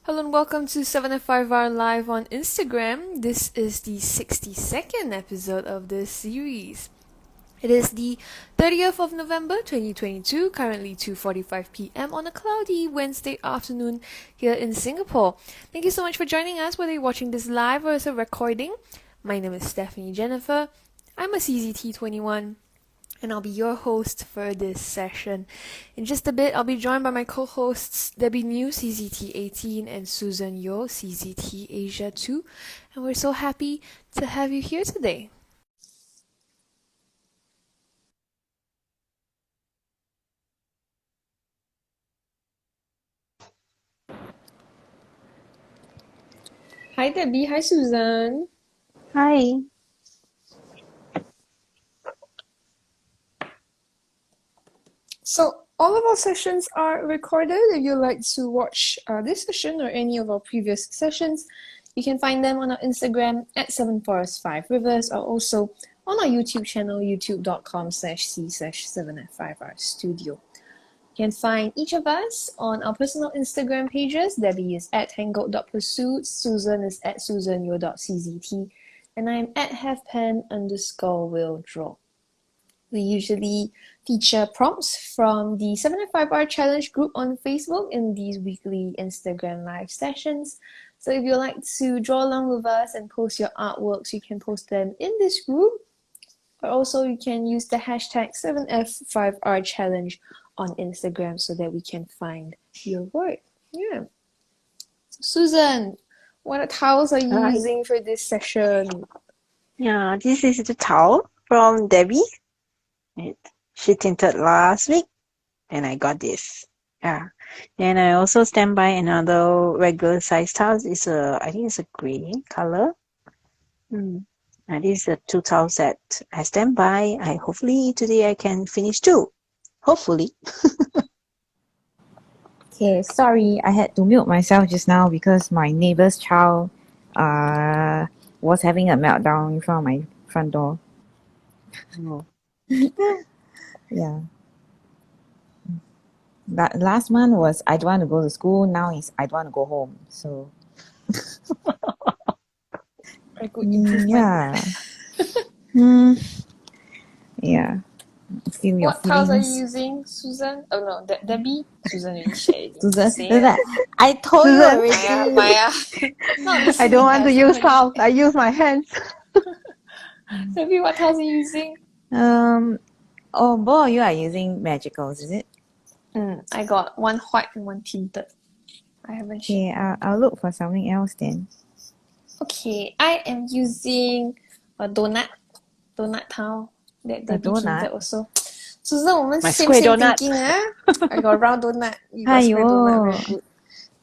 Hello and welcome to 7F5R Live on Instagram. This is the 62nd episode of this series. It is the 30th of November 2022, currently 2:45 p.m. on a cloudy Wednesday afternoon here in Singapore. Thank you so much for joining us, whether you're watching this live or as a recording. My name is Stephanie Jennifer. I'm a CZT21. And I'll be your host for this session. In just a bit, I'll be joined by my co-hosts Debbie New, CZT18, and Susan Yo, CZT Asia 2. And we're so happy to have you here today. Hi Debbie, hi Susan. Hi. So all of our sessions are recorded. If you'd like to watch this session or any of our previous sessions, you can find them on our Instagram at 7forest5rivers or also on our YouTube channel, youtube.com/c/7f5r studio. You can find each of us on our personal Instagram pages. Debbie is at tangled.pursuit, Susan is at susanyo.czt, and I'm at halfpen_will draw. We usually feature prompts from the 7F5R challenge group on Facebook in these weekly Instagram live sessions. So if you'd like to draw along with us and post your artworks, you can post them in this group. Or also you can use the hashtag 7F5R challenge on Instagram so that we can find your work. Yeah. Susan, what towels are you using for this session? Yeah, this is the towel from Debbie. She tinted last week and I got this. Yeah. And I also stand by another regular size towel. I think it's a gray color. And this is a 2 towel set. I stand by. Hopefully today I can finish 2. Hopefully. Okay, sorry, I had to mute myself just now because my neighbor's child was having a meltdown in front of my front door. Oh. Yeah. That last month was I don't want to go to school. Now it's I don't want to go home. So A good improvement. yeah. Yeah. Feel your What towels are you feelings. using, Susan? Oh no, Debbie? Susan already shared. Susan, Say it. I told you Susan. already. Maya. Not I listening, don't want to use somebody. towels. I use my hands. Debbie, what towels are you using? Both of you are using magicals, is it? I got one white and one tinted. I haven't shared. Okay, I'll look for something else then. Okay, I am using a donut towel that Debbie donut? tinted also. Susan, 我们 My same square donut. thinking, I got round donut. You got square donut, very !aiyo! good.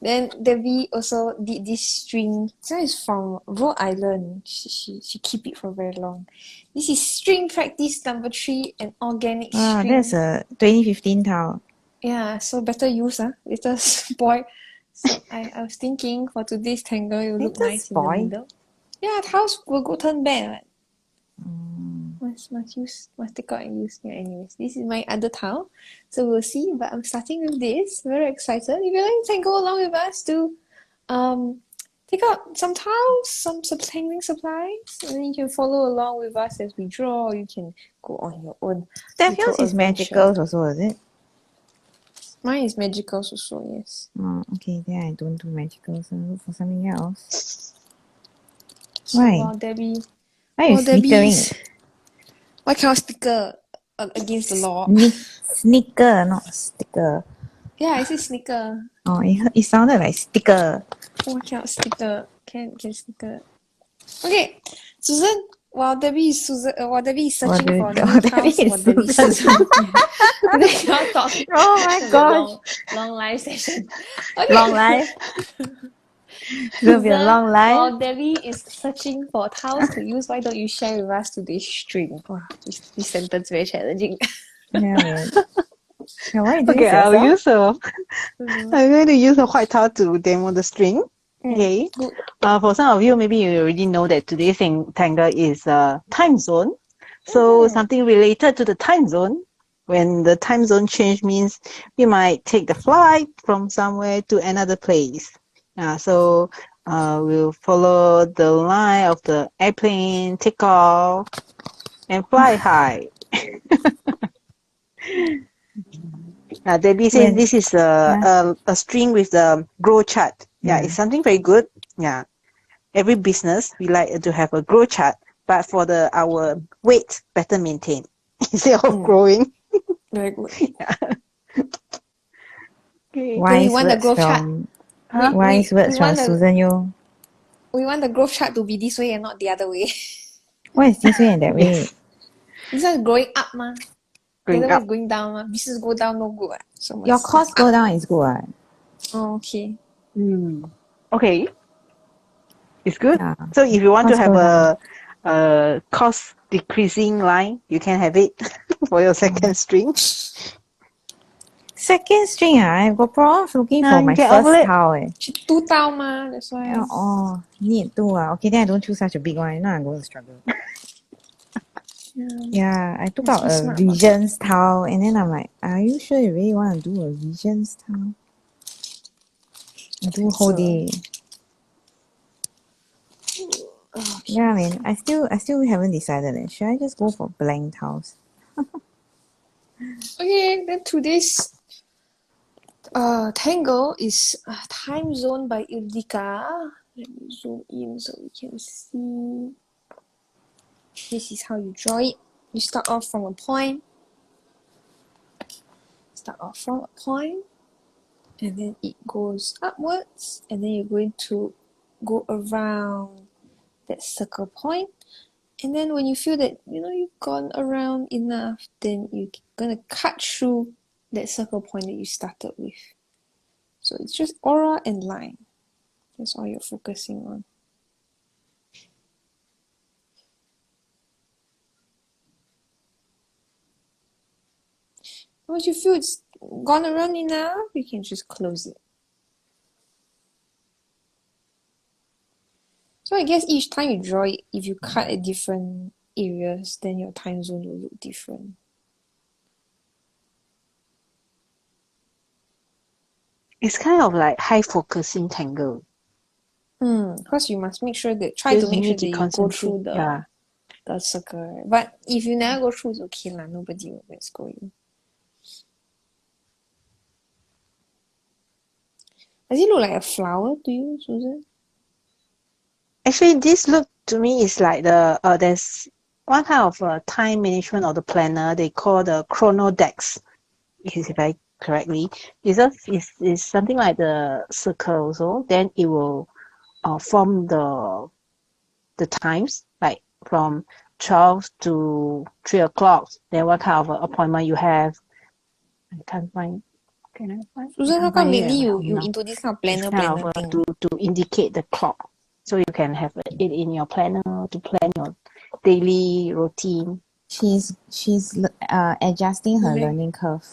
Then Debbie also did this string. This one is from Rhode Island. She keep it for very long. This is string practice number 3, an organic string. That's a 2015 towel. Yeah, so better use later spoil. So I was thinking for today's tangle it will look Later nice in the spoil? middle. Yeah, towels will go turn bad. Right? Mm. Must take out and use. Yeah, anyways, this is my other towel. So we'll see. But I'm starting with this. Very excited. If you like, you can go along with us to take out some towels, some tangling supplies, and then you can follow along with us as we draw, or you can go on your own. That little yours is adventure. magicals also, is it? Mine is magicals also, yes. Oh, okay, then I don't do magicals. I'll look for something else. So Why? while Debbie Why are you snickering? Why cannot sticker against the law? Snicker, not sticker. Yeah, I say snicker. Oh, it sounded like sticker. Oh, I cannot sticker. Can sticker. Okay, Susan. While Debbie is searching for new towels, they cannot talk. Oh my gosh. Long live session. Okay. Long life. It's going to be a long life. While Debbie is searching for towels to use, why don't you share with us today's string? Wow, this sentence very challenging. Yeah, why you doing Okay, yourself? I'm going to use a white towel to demo the string. Okay. Good. For some of you, maybe you already know that today's tangle is time zone. So something related to the time zone. When the time zone change means we might take the flight from somewhere to another place. So we'll follow the line of the airplane, take off, and fly high. Debbie says this is a string with the grow chart. Yeah, it's something very good. Yeah, every business we like to have a grow chart, but for our weight better maintain instead of growing. Very good. Yeah. Okay. Wise you want the words growth chart? from Huh? wise words from Susan Yo. We want the growth chart to be this way and not the other way. What is this way and that way? Yes. This one is growing up, ma. The Going other way up. is going down, ma. Business go down, no good. So Your must cost go up. down is good. What? Oh, okay. Okay. It's good. Yeah. So if you want to Cost have go down. a cost decreasing line, you can have it for your second string. Second string, I've got problems looking for You my can first overlap. tile. She 2 down, ma. That's why. Oh, need to. Okay, then I don't choose such a big one. Now I'm going to struggle. Yeah, I took Must out be a smart about it. Visions tile and then I'm like, are you sure you really want to do a Visions tile? Do whole day. Yeah, I mean, I still haven't decided. Should I just go for blank tiles? Okay, then today's Tangle is Time Zone by Ildica. Let me zoom in so we can see. This is how you draw it. You start off from a point. And then it goes upwards, and then you're going to go around that circle point. And then when you feel that you've gone around enough, then you're gonna cut through that circle point that you started with. So it's just aura and line. That's all you're focusing on. Once you feel it's gone around enough, you can just close it. So I guess each time you draw it, if you cut at different areas, then your time zone will look different. It's kind of like high focusing tangle. Because you must make sure that You you need to go concentrate. through the circle. Right? But if you never go through, it's okay lah. Nobody will scold you. Does it look like a flower to you, Susan? Actually, this look to me is like there's one kind of time management of the planner they call the chronodex, if I correctly. It's something like the circle also. Then it will form the times, like from 12 to 3 o'clock. Then what kind of appointment you have. I can't find. Can I find? Susan, how come lately you now. into this kind of It's planner kind of thing? to indicate the clock. So you can have it in your planner to plan your daily routine. She's adjusting her Okay. learning curve.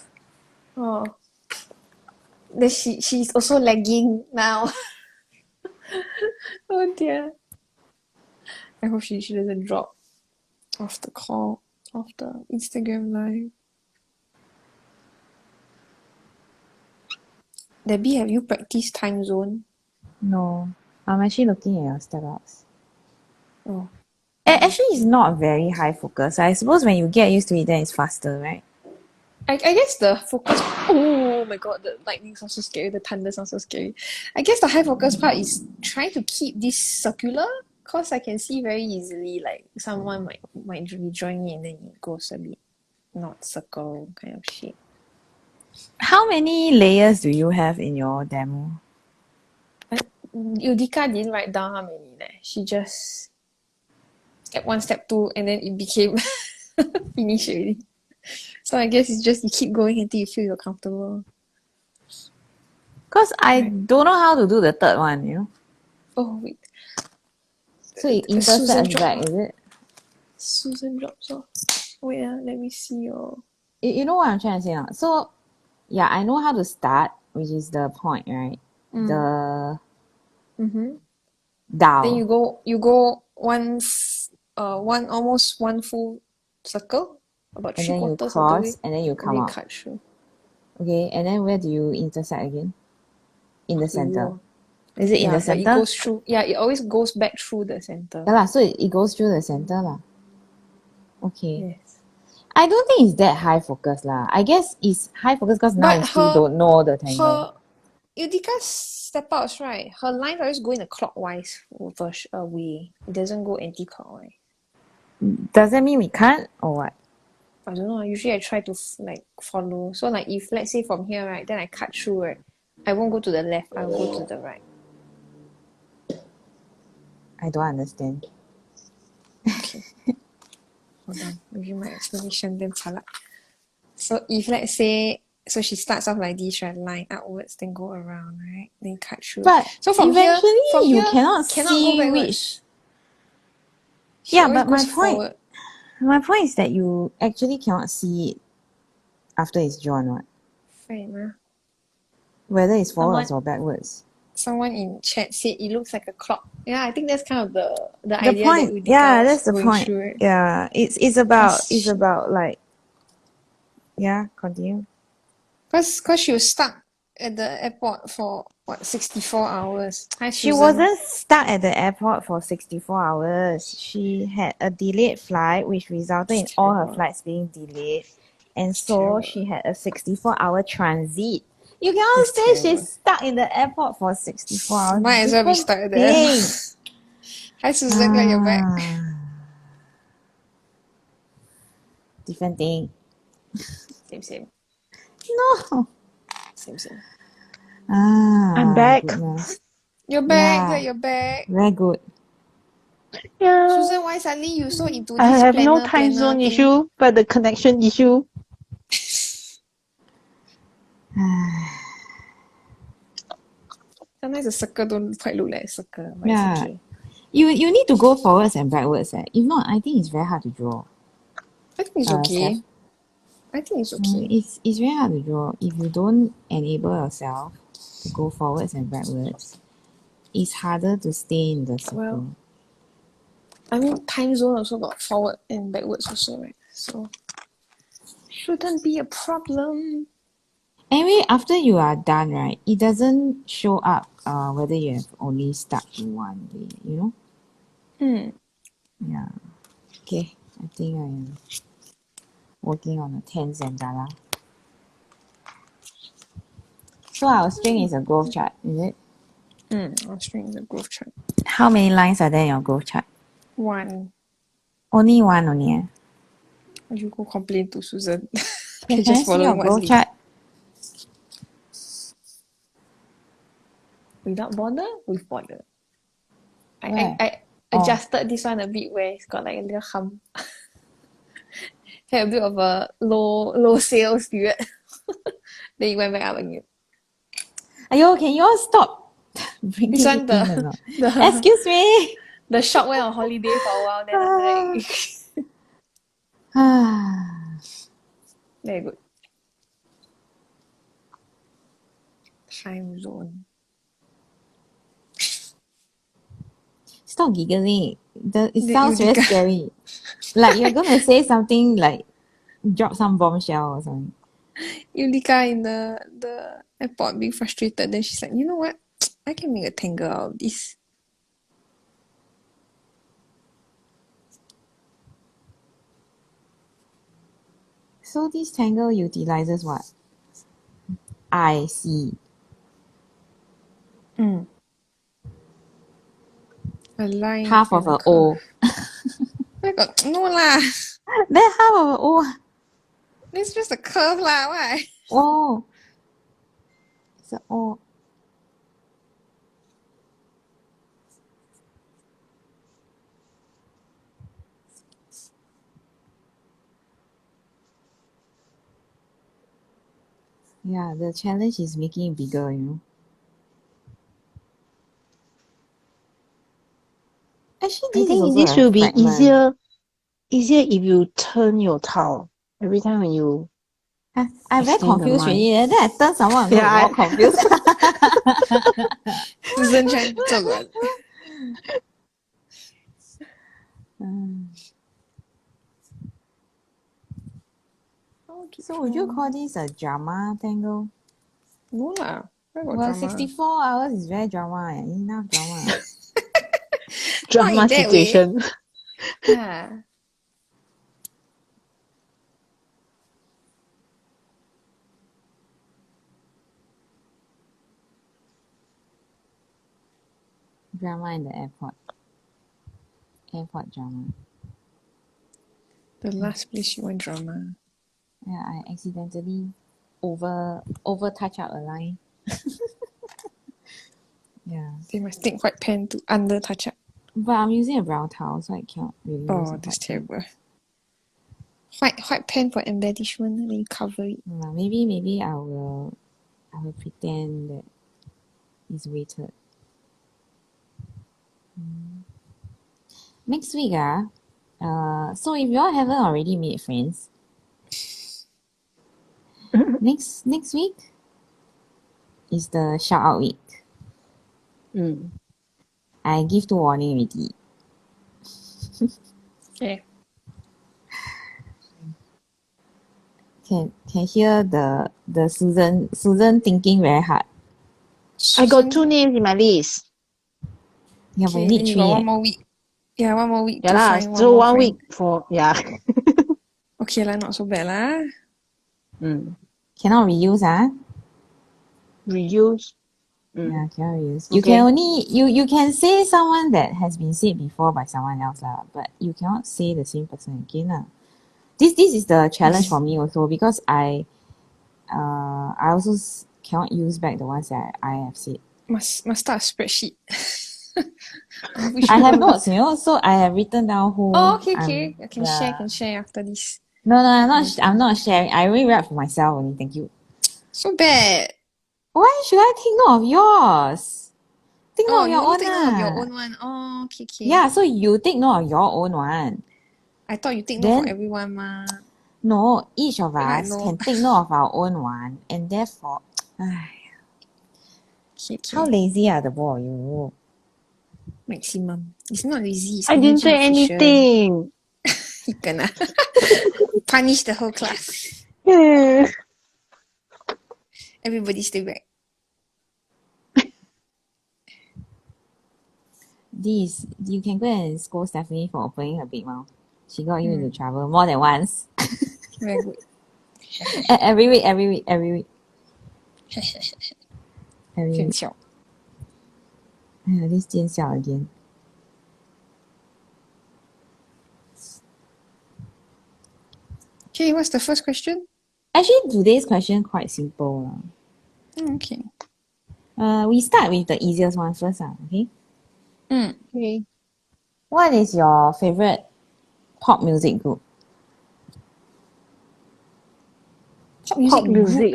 Oh. Then she's also lagging now. Oh dear. I hope she doesn't drop off the call, off the Instagram live. Debbie, have you practiced time zone? No, I'm actually looking at your step outs. Oh. Actually, it's not very high focus. I suppose when you get used to it, then it's faster, right? I guess the focus. Oh my god, the lightning sounds so scary. The thunder sounds so scary. I guess the high focus part is trying to keep this circular, cause I can see very easily like someone might be drawing it and then it goes a bit not circle kind of shape. How many layers do you have in your demo? Ildica didn't write down how many. She just step 1, step 2, and then it became finished already. So I guess it's just you keep going until you feel you're comfortable. Because I don't know how to do the third one, Oh wait. So it Susan intersects back, is it? Susan drops off. Wait, let me see your. You know what I'm trying to say now? So, yeah, I know how to start, which is the point, right? The dial. Then you go one almost one full circle, about and 3 then you quarters of the way, cross, and then you come and then out. cut through. Okay, and then where do you intersect again? In the center. Is it in the But it center? goes through. Yeah, it always goes back through the center. Yeah lah, so it goes through the center lah. Okay. Yes. I don't think it's that high focus lah. I guess it's high focus because now But you still don't know the tangle. her Ildica's step outs, right? Her lines always go in a clockwise way. It doesn't go anti-clockwise. Does that mean we can't or what? I don't know. Usually I try to follow. So like if let's say from here, right, then I cut through, right, I won't go to the left. I'll go to the right. I don't understand. Hold on. Maybe my explanation then salah. So if let's say she starts off like this, right, line upwards, then go around, right, then cut through. But so from eventually you here, cannot go see backwards. which. She Yeah, always but my goes point forward. my point is that you actually cannot see it after it's drawn, what? Right, ma. Whether it's forwards Someone- or backwards. Someone in chat said it looks like a clock. Yeah, I think that's kind of the The idea point, that Ildica yeah, was that's the going point. through, right? Yeah, it's about like, yeah, continue. Because she was stuck at the airport for what 64 hours. Hi, She Susan. wasn't stuck at the airport for 64 hours. She had a delayed flight, which resulted in It's all her terrible. flights being delayed. And It's so terrible. she had a 64-hour transit. You cannot It's say terrible. she's stuck in the airport for 64 hours. Might as well be Different stuck there. thing. Hi, Susan, glad you're back. Different thing. Same. No. Same. I'm back. Goodness. You're back. Yeah. Glad you're back. Very good. Yeah. Susan, why suddenly you so into this I have no planner time zone thing? issue, but the connection issue. Sometimes a circle don't quite look like a circle, but Yeah. it's okay. You need to go forwards and backwards. If not, I think it's very hard to draw. I think it's okay. Steph. I think it's okay. It's very hard to draw if you don't enable yourself to go forwards and backwards. It's harder to stay in the circle. Well, I mean, time zone also got forward and backwards also, right? So shouldn't be a problem. Anyway, after you are done, right, it doesn't show up whether you have only stuck in one way, you know? Yeah. Okay, I think I am working on a TimeZoned. So our string is a growth chart, is it? Our string is a growth chart. How many lines are there in your growth chart? One. Only one only. Eh? You go complain to Susan. Can I Just see your following what's growth this. chart? Without border, with border. Where? I adjusted this one a bit where it's got like a little hump. Had a bit of a low sales period. Then it went back up again. Ayo, can you all stop bringing This one it in or not? the Excuse me. the shop went on holiday for a while. Then after that, very good. Time zone. Stop giggling. It The sounds very Ildica. scary. Like you're gonna say something like drop some bombshell or something. Ildica in the airport being frustrated. Then she's like, you know what? I can make a tangle out of this. So this tangle utilizes what? I see. A line. Half of and a curve. O. I got no lah. Then half of a O. It's just a curve lah. Why? Oh. It's a O. Yeah, the challenge is making it bigger, you know. Actually, I this is think also this a will be fragment. easier if you turn your towel every time when you. I'm very Extend the confused line. already. Then I turn someone, I'm Yeah, more confused. Susan trying to 做人. So would you call this a drama tangle? No lah. Why got Well, drama? 64 hours is very drama. Enough drama. Not Drama in that way. situation. Yeah. Drama in the airport. Airport drama. The last place you want drama. Yeah, I accidentally over touch up a line. Yeah. They must take white pen to under touch up. But I'm using a brown towel, so I cannot really use a Oh, white that's pen. terrible. White pen for embellishment, then you cover it. Maybe I will pretend that it's weighted. Next week, so if you all haven't already made friends, next week is the shout out week. I give 2 warning already. Okay. Can hear the Susan thinking very hard. I got 2 names in my list. Yeah, but Okay, you then need you 3. got one more week. Yeah, one more week Yeah to lah, find one so more 1 friend. week for Okay lah, not so bad lah. Cannot reuse, reuse. Yeah, cannot reuse. You Okay. can only you can say someone that has been said before by someone else lah, but you cannot say the same person again lah. This is the challenge for me also, because I also cannot use back the ones that I have said. Must start a spreadsheet. I have notes, so I have written down who. Oh, okay. I can yeah. share after this. No, I'm not sharing. I only write for myself only. Thank you. So bad. Why should I take note of yours? Take note of You your only own take note of your lah. own one. Oh, okay. Yeah, so you take note of your own one. I thought you take note Then- for everyone, ma. No, each of I us know. can take note of our own one, and therefore, Okay. how lazy are the both of you? Maximum. It's not lazy. It's I didn't say energy efficient. anything. He kena. Punish the whole class. Everybody stay back. This you can go and scold Stephanie for opening her big mouth. She got you into trouble more than once. Very good. Every week. Every week. 见笑. This 见笑 again. Okay, what's the first question? Actually, today's question quite simple. Okay. We start with the easiest one first. Okay. Okay. What is your favorite pop music group? Pop music.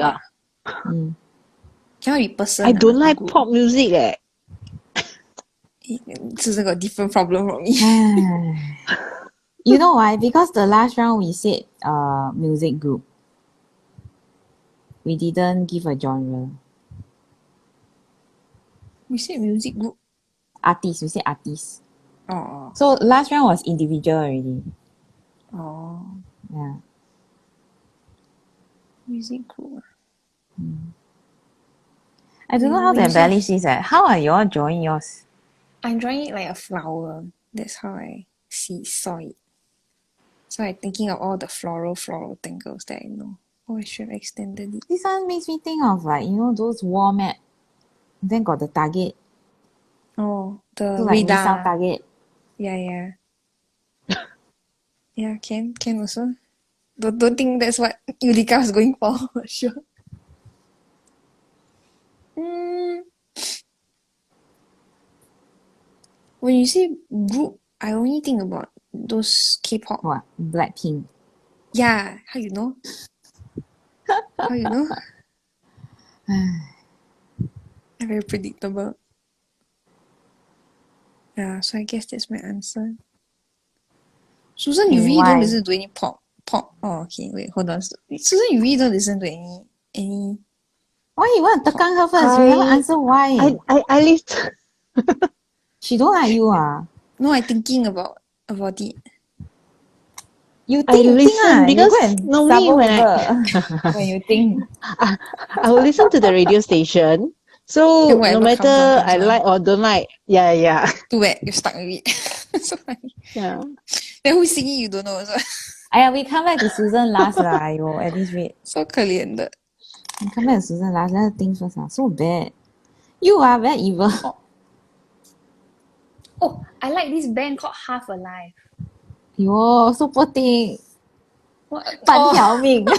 Cannot be person. I don't like group. pop music. Susan got different problem from me. You know why? Because the last round we said music group. We didn't give a genre. We said music group. Artist. We said artist. Oh. So last round was individual already. Oh. Yeah. Music group. I don't know how to embellish this. How are you all drawing yours? I'm drawing it like a flower. That's how I saw it. So I'm thinking of all the floral tangles that I know. Oh, I should have extended it. This one makes me think of those wall map. Then got the target. Oh, the So like radar. missile target. Yeah. Yeah, can also. Don't think that's what Ildica was going for. Sure. When you say group, I only think about those K-pop. What? Blackpink. Yeah, how you know? How you know? Very predictable. Yeah, so I guess that's my answer. Susan, you really Why? don't listen to any pop. Oh, okay. Wait, hold on. Susan, you really don't listen to any. Why you want to tekan her first? You haven't answered why. I listen. She don't like you No, I'm thinking about it. You I think listen you because go and normally sabo when her when you think. I will listen to the radio station So Then no whatever matter comes on, I comes on. like or don't like, yeah. Too bad, you're stuck with it. So funny. Yeah. Then who's singing you don't know also. We come back to Susan last lah. At this rate. So 可怜的. We come back to Susan last. Let her think first lah. So bad. You are very evil. Oh, I like this band called Half Alive. Yo, so poor thing. What? 半条命. 半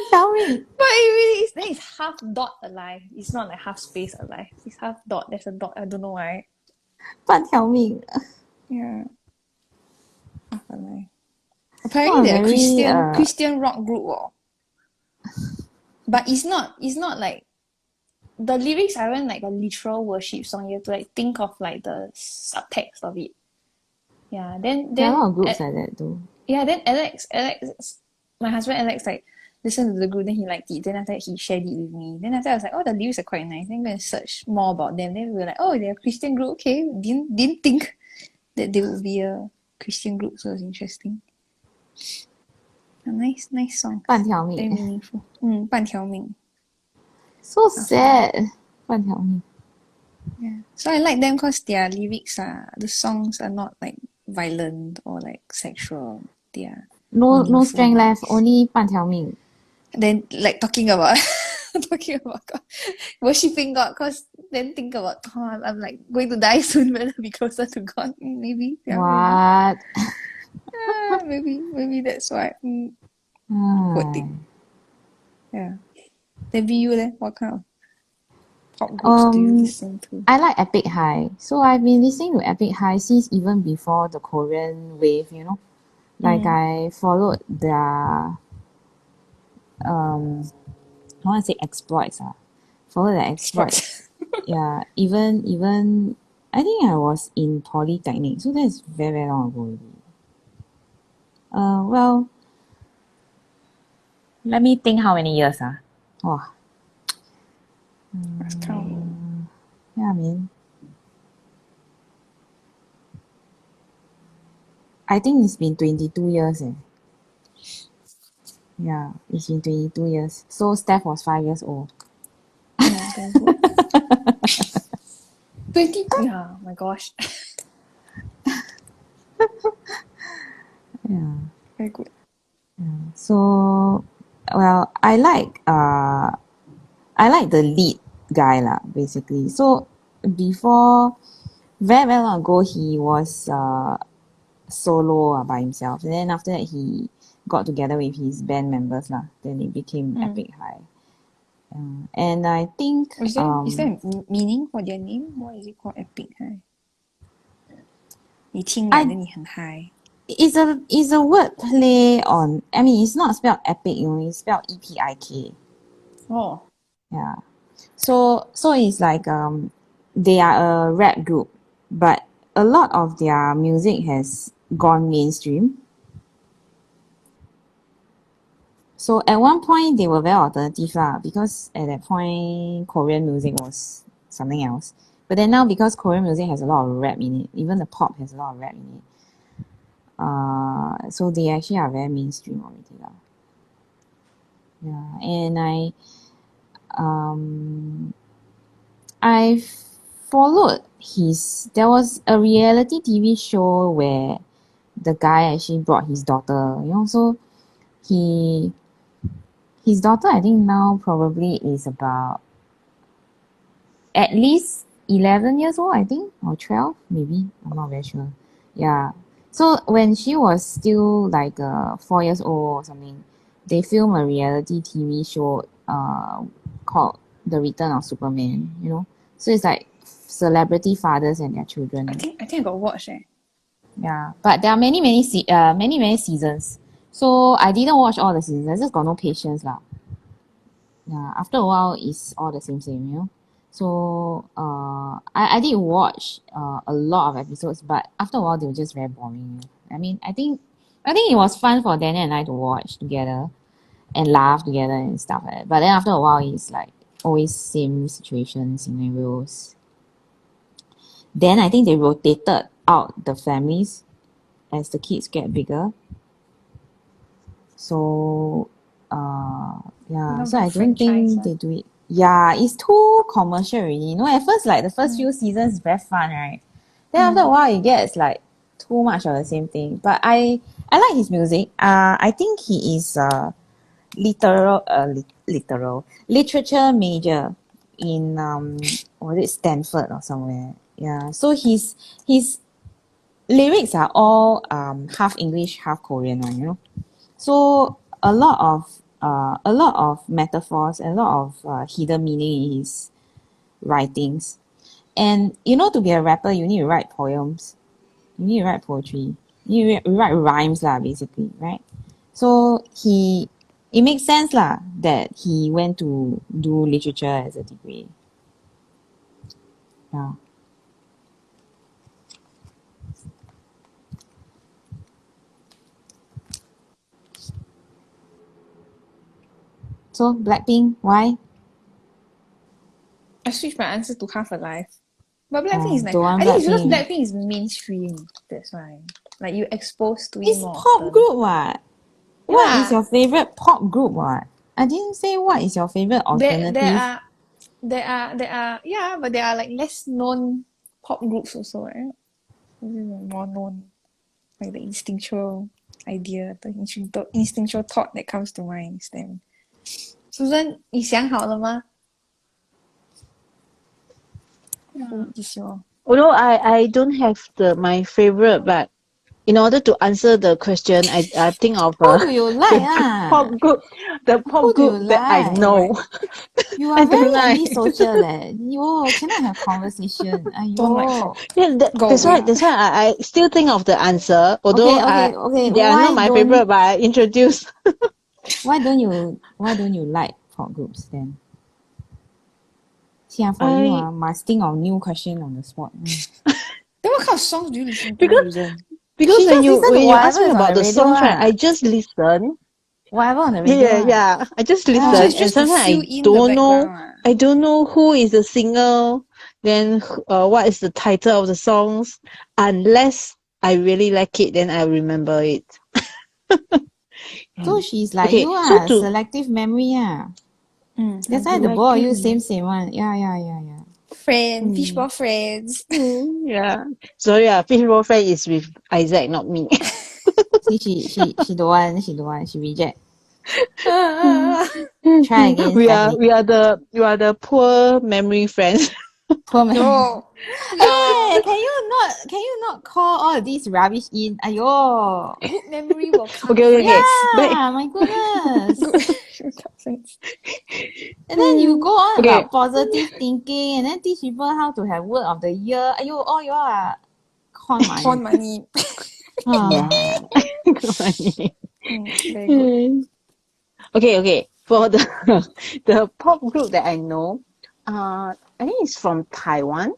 条命. But it really is. Then it's half dot alive. It's not like half space alive. It's half dot. There's a dot. I don't know why. 半条命. Yeah. Half alive. Apparently they're a very, Christian rock group. Oh. But it's not like the lyrics aren't like a literal worship song. You have to like think of like the subtext of it. Yeah. Then there are a lot of groups like that too. yeah, then Alex, my husband Alex like listened to the group, then he liked it. Then after that he shared it with me. Then after that I was like, oh, the lyrics are quite nice. Then go and search more about them. Then we were like, oh, they're a Christian group. Okay, didn't think that they would be a Christian group, so it was interesting. A nice song. 半条命. Very meaningful. 半条命. So sad. 半条命. Yeah. So I like them because their lyrics the songs are not like violent or like sexual. They are No strength left. Only 半条命. then like talking about God, worshipping God, because then think about I'm like going to die soon, better be closer to God. Maybe. Yeah, What? maybe that's why. Poor thing. Yeah. Then be you then, what kind of pop groups do you listen to? I like Epic High. So I've been listening to Epic High since even before the Korean wave, you know. Like I followed their I want to say exploits. Follow the exploits. Yeah, even I think I was in Polytechnic, so that's very, very long ago already. Well, let me think how many years. Oh. Yeah, man. I think it's been 22 years. Yeah, it's been 22 years. So Steph was 5 years old. Yeah, very good. 20. Yeah, my gosh. Yeah. Very good. So, well, I like the lead guy lah, basically. So before, very, very long ago, he was solo by himself. And then after that, he got together with his band members lah. Then it became Epic High. And I think Is there meaning for their name? Why is it called Epic High? 你听了 then 你很 high. it's a word play on. I mean, it's not spelled epic, you know. It's spelled EPIK. Oh. Yeah. So it's like they are a rap group, but a lot of their music has gone mainstream. So at one point they were very alternative lah, because at that point Korean music was something else. But then now, because Korean music has a lot of rap in it, even the pop has a lot of rap in it. So they actually are very mainstream already lah. Yeah, and I followed there was a reality TV show where the guy actually brought his daughter, you know, so his daughter, I think now probably is about at least 11 years old, I think, or 12 maybe, I'm not very sure. Yeah, so when she was still like 4 years old or something, they filmed a reality TV show called The Return of Superman, you know. So it's like celebrity fathers and their children. I think I got watch. Yeah, but there are many seasons. So I didn't watch all the seasons. I just got no patience lah. Yeah, after a while it's all the same, you know. So I did watch a lot of episodes, but after a while they were just very boring. I mean, I think it was fun for Daniel and I to watch together and laugh together and stuff like that. But then after a while it's like always same situations, scenarios. Then I think they rotated out the families as the kids get bigger. So yeah, so I don't think they do it. yeah, it's too commercial already. You know, at first, like the first few seasons is very fun, right? Then after a while, it gets like too much of the same thing. But I like his music. I think he is literal literature major in was it Stanford or somewhere? Yeah. So his lyrics are all half English, half Korean one, you know. So a lot of metaphors, a lot of hidden meaning in his writings. And you know, to be a rapper, you need to write poems, you need to write poetry, you need to write rhymes lah, basically, right? So it makes sense lah that he went to do literature as a degree. Yeah. So Blackpink, why? I switched my answer to Half Alive. But Blackpink is nice. Don't want I think it's because Blackpink. Blackpink is mainstream. That's why. Like you exposed to it It's more pop often. group what? What is Yeah. your favorite pop group what? I didn't say what is your favorite alternative. There are yeah, but there are like less known pop groups also, right? More known. Like the instinctual idea, the instinctual thought that comes to mind is them. Susan, 你想好了吗？ Who is your Although I don't have my favorite, but in order to answer the question, I think of Who do you like pop group, the pop Who do you group that I like? know. You I are don't very like. antisocial leh. You cannot have conversation. don't like Aiyo. pop? Yeah, Go that's why. away. That's why I still think of the answer. Although Okay. they are not my favorite, but I introduce. Why don't you like pop groups then? See, for you must think of new question on the spot. Then what kind of songs do you listen to, Because Susan? because She when just you listen to ask whatever me is on about the the radio songs, right, ah. I just listen. Whatever on the radio Yeah. I just So listen, it's and just to sometimes fill I in the don't know. background. I don't know who is the singer. Then what is the title of the songs? Unless I really like it, then I remember it. So she's like Okay, you so to selective memory ah. That's why the selective both of you memory. same one. Yeah. Friend, fishball friends. Yeah. Sorry, fishball friend is with Isaac, not me. See, she don't want, she reject. Try again, we Stephanie. we are the poor memory friends. Poor man. No. Hey, can you not call all these rubbish in? Aiyo. Good memory will come Okay. friends. But Yeah, my goodness. Good friends. And then you go on okay. about positive thinking and then teach people how to have word of the year. Aiyo, all you are con money. Con money. Ah. Very good. Okay. For the pop group that I know, I think it's from Taiwan,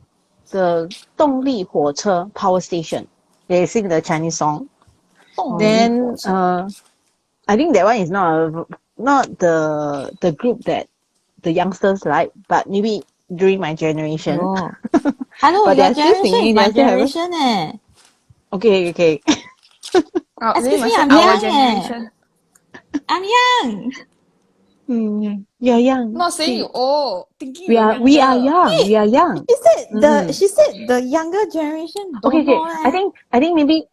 the 动力火车 Power Station. They sing the Chinese song. Then I think that one is not the group that the youngsters like, but maybe during my generation. Yo. Hello, But they your are still generation singing. is They my are still having. generation eh. Okay. Oh, then Excuse you me, must say I'm our young generation. I'm young. You're young. Not saying you old. Thinking We you're are younger. young. We are young. She said the younger generation don't Okay. know I eh. think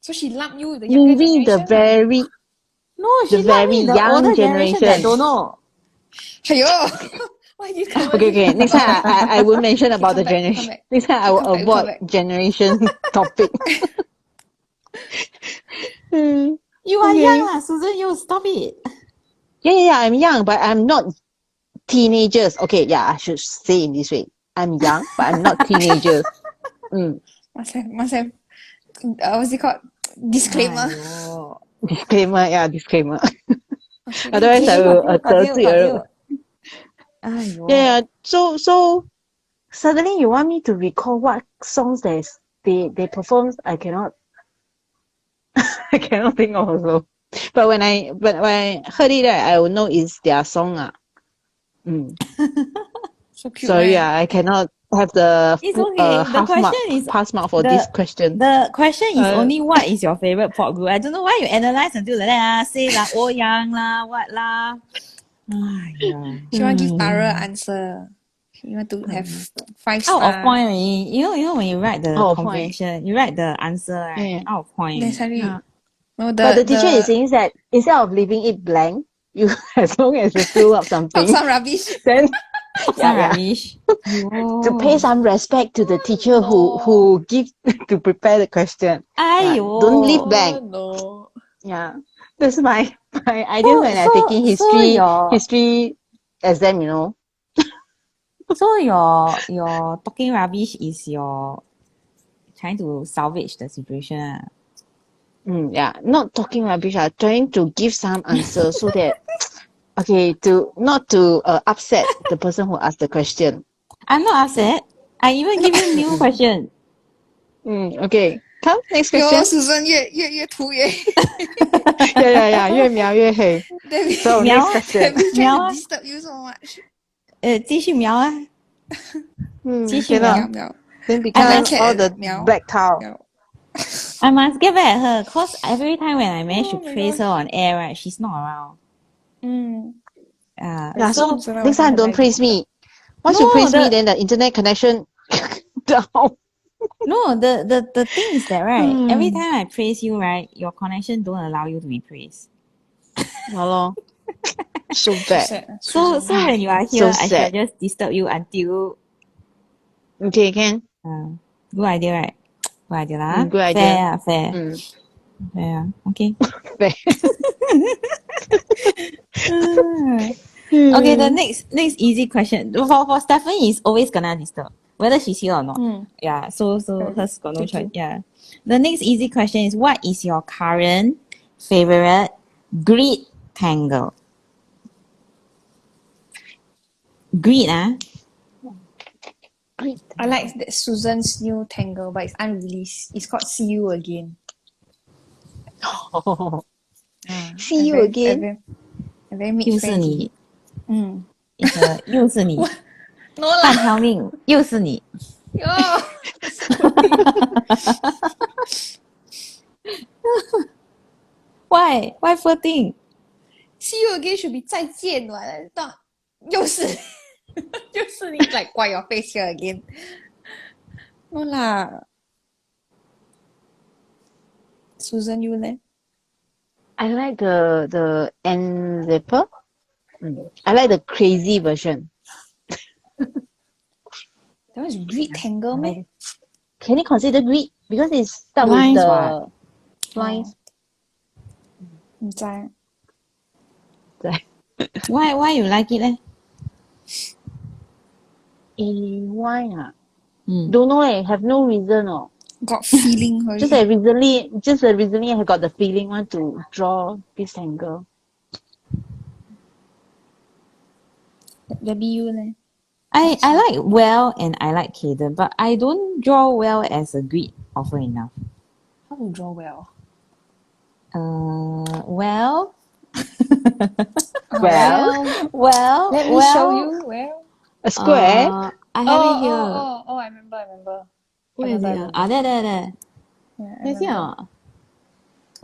So she lumped you with the younger maybe the generation lah. No, the she like very me, the young older generation that generation. don't know. Aiyo. Why did you come Okay. Next time I won't mention Okay, about come the back, generation. come back. Next time I will Come avoid back. generation topic. You are Okay. young lah, Susan. You stop it. Yeah. I'm young, but I'm not teenagers. Okay, yeah, I should say in this way. I'm young, but I'm not teenagers. Must have what's it called? Disclaimer. Aiyo. Disclaimer. Okay, Otherwise, I will continue. Aiyo. Yeah. So suddenly you want me to recall what songs they performed. I cannot. I cannot think of also. But when I heard it, I will know it's their song. So cute, Sorry, right? I cannot have the It's okay. The question is pass mark for this question. the question is Uh, only what is your favorite pop group. I don't know why you analyze until like that. Say like oh young lah, what lah. Yeah. She want to give thorough answer. She want to have 5 Out of star. point already. You know when you write the Out of point. comprehension, you write the answer, right? Yeah. Out of point. Then suddenly, Yeah. no, But the teacher is saying that instead of leaving it blank, you as long as you fill up talk something, some rubbish. then Talk yeah, some yeah. rubbish. To pay Aiyo. some respect to the teacher who gives to prepare the question. Yeah. Don't leave Aiyo. blank. No. Yeah. That's my idea when I'm taking history exam, you know. So your talking rubbish is your trying to salvage the situation. Yeah, not talking rubbish, trying to give some answer so that okay, not to upset the person who asked the question. I'm not upset. I even give you new question. Okay. Come, next 有 question. Susan 越涂越 Yeah, 越描越黑. Debbie, So 描 next 啊 question. Debbie trying 描 to 啊 disturb you so much. 继续描啊继续 Cannot. 描 Meow. Then I become must cat all is the it? Meow. black tile. Meow. I must get back at her cause every time when I manage to Oh my praise gosh. her on air, right, she's not around. Yeah, so Susan next also time have don't life praise disturbed. me. Once you No, praise me, then the internet connection down. no, the thing is that right, every time I praise you, right, your connection don't allow you to be praised. Hello. So So bad. sad. So Susan. when you are So here, I sad. shall just disturb you until Okay, can. good idea, right? Good idea lah. Good idea. Fair, fair. Mm. Yeah, okay. Fair. Okay, the next easy question for Stephanie is always gonna disturb whether she's here or not. Yeah, so hers got no choice. Yeah, the next easy question is what is your current favorite grid tangle? Grid I like that Susan's new Tangle, but it's unreleased. It's called See You Again. See you again. I very make 又是 friends with 你 it. 一个又是你 No lah. 半条命又是你 Yo, so lame. why poor thing See You Again should be 再见 what? Not 又是又是你 like why your face here again? No lah. Susan, you leh? I like the end zipper. I like the crazy version. That was Grid Tangle, meh? Can you consider grid? Because it's start with Lines the lines. 唔知 why you like it leh? Why? Don't know have no reason got feeling for Just it. that recently I got the feeling want to draw this tangle. Debbie, you leh? I like well and I like Caden, but I don't draw well as a grid often enough. How to draw well? Well, Well, Let me show you. Well. a square. I have it here. Oh, I remember. Where is it? remember. There. Yeah, I Can you see or remember. not?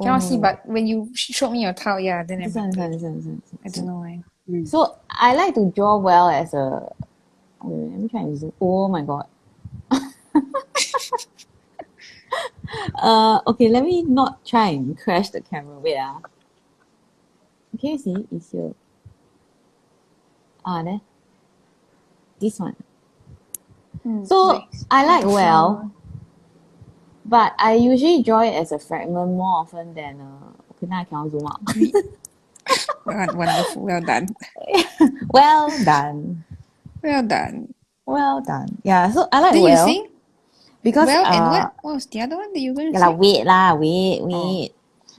Cannot see, no. but when you showed me your tile, yeah, then I This one, remember. this one. I don't know why. So I like to draw well as a. Wait, let me try and zoom. Oh my god. Okay, let me not try and crash the camera. Wait Can you see? It's here. There. This one. So Nice. I like well, but I usually draw it as a fragment more often than okay, now I cannot zoom out. Wonderful. Well done. Well done. Well done. Well done. Yeah, so I like Then well you sing? because Well, and what was the other one that you were going to yeah, say? wait.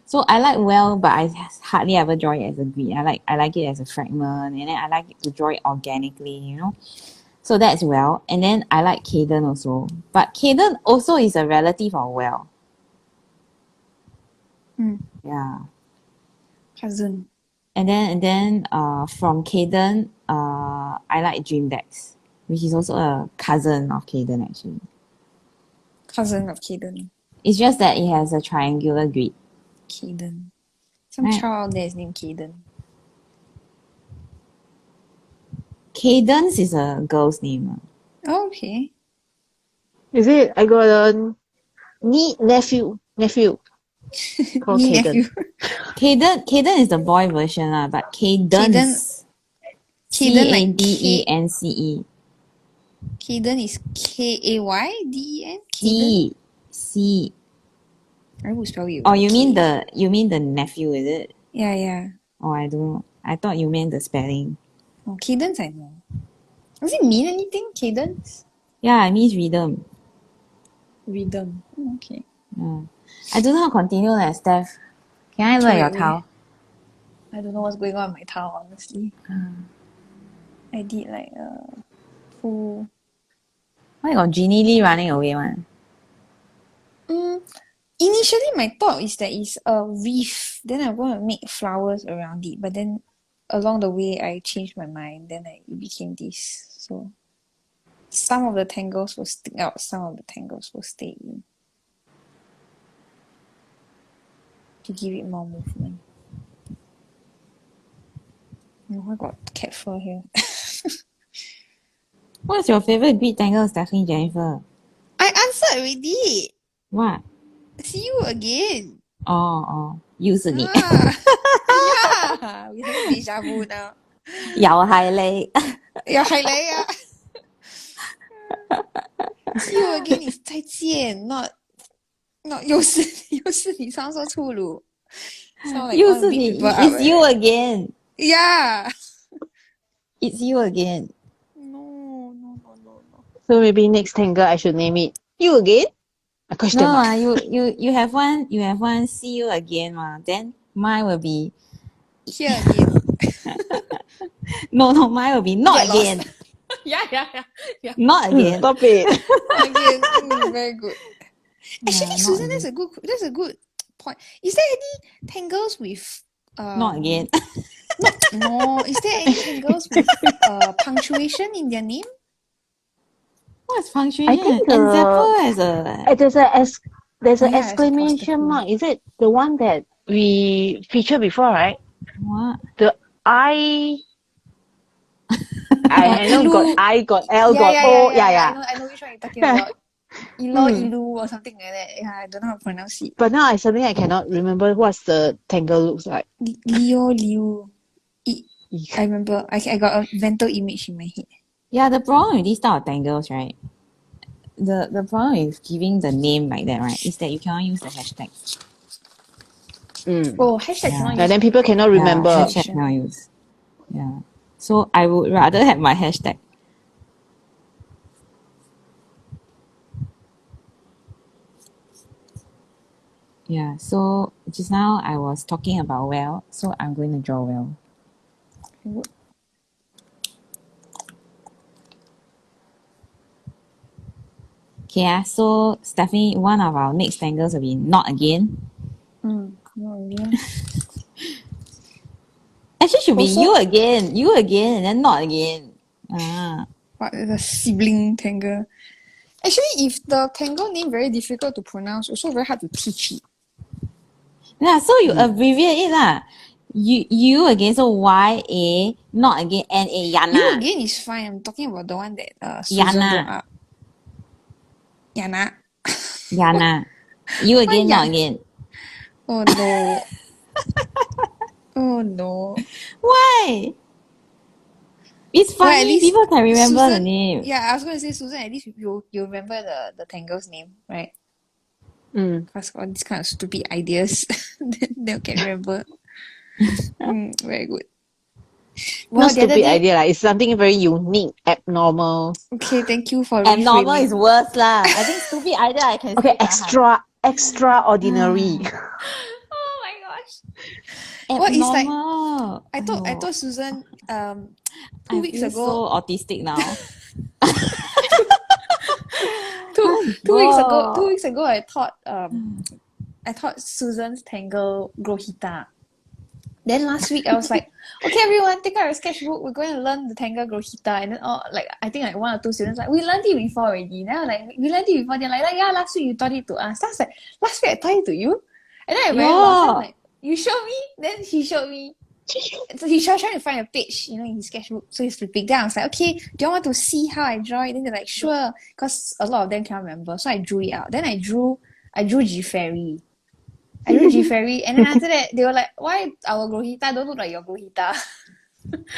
So I like well, but I hardly ever draw it as a grid. I like it as a fragment, and then I like it to draw it organically, you know. So that's well, and then I like Caden also, but Caden also is a relative of well. Yeah. Cousin. And then from Caden, I like Dream Decks, which is also a cousin of Caden actually. Cousin of Caden. It's just that it has a triangular grid. Caden. Some Right. child there is named Caden. Cadence is a girl's name. Oh, okay. Is it? I got a nephew called Me Caden. nephew. Caden is the boy version, but Cadence. Caden like Cadence. Caden is Kayden? Caden? C. I will spell it. Oh, you mean the nephew, is it? Yeah. Oh, I don't know. I thought you meant the spelling. Oh, cadence I know. Does it mean anything? Cadence? Yeah, it means rhythm. Rhythm. Oh, okay. I don't know how to continue, Steph. Can I look at your Wait. towel? I don't know what's going on in my towel, honestly. I did like full. Why got Ginny Lee running away one? Initially, my thought is that it's a wreath. Then I'm going to make flowers around it. But then along the way, I changed my mind. Then it became this. So some of the tangles will stick out. Some of the tangles will stay in. To give it more movement. Oh, I got cat fur here. What's your favorite beat tangle, Stephanie Jennifer? I answered already. What? See you again. Oh, 又是你 Yeah, we have deja vu now. 又係你 又係你啊 See you again is 再見 not 又是你 sounds so 粗魯 Sound like 又 wanna 是 beat 你 people up, It's right? you again Yeah. It's you again No. So maybe next Tangle I should name it You Again? A question No, mark. you have one see you again then mine will be Here again. no mine will be not Get lost. again Yeah. not again Stop it. Again. Very good. Actually, not Susan, again. that's a good point. Is there any tangles with Not again No, is there any tangles with punctuation in their name? What's punctuation? I think Example has a there's an yeah, it's exclamation apostrophe. mark. Is it the one that we featured before, right? what? The I know Ilu. got L, got O. Yeah. I know which one you're talking about. Ilu or something like that. Yeah, I don't know how to pronounce it. But now I cannot remember what's the tangle looks like. Liu. I remember. I got a mental image in my head. Yeah, the problem with these type of tangles, right? The problem with giving the name like that, right, is that you cannot use the hashtag. Oh, hashtag cannot And use. then people cannot remember. Yeah, hashtag cannot use. Yeah. So I would rather have my hashtag. Yeah, so just now I was talking about well, so I'm going to draw well. Okay, so Stephanie, one of our next tangles will be not again. Not again. Actually, should be Also- you again, and then not again. What is a sibling tangle? Actually, if the tangle name very difficult to pronounce, also very hard to teach it. Yeah, so you abbreviate it lah. You again, so YA, not again, NA, Yana. You again is fine. I'm talking about the one that Susan Yana. brought up. Yana. Yana. You again, Why not Yana? again. Oh no. Oh no. Why? It's Well, funny, at least people can remember the Susan- name. Yeah, I was going to say, Susan, at least you remember the tangle's name, right? Because all these kind of stupid ideas, then they can remember. Very good. Well, Not the other stupid day- idea. It's something very unique, abnormal. Okay, thank you for Abnormal reframing. is worse lah. I think stupid idea I can Okay, say by heart. extraordinary. Oh my gosh. Abnormal. What is like- I Aiyo, thought Susan I 2 weeks feel ago so autistic now. two weeks ago I thought Susan's tangle Grohita. Then last week I was like, okay everyone, take out your sketchbook, we're going to learn the tangle Grohita. And then I think like 1 or 2 students like, we learned it before already. Then I was like, we learned it before. They're like, yeah, last week you taught it to us. Then I was like, last week I taught it to you? And then I very lost. I'm like, you showed me? Then she showed me. So he was trying to find a page, in his sketchbook. So he's flipping. Then I was like, okay, do you want to see how I draw it? Then they're like, sure. Because a lot of them can't remember. So I drew it out. Then I drew G Fairy. I drew G Fairy. And then after that, they were like, why our Glohita don't look like your Glohita?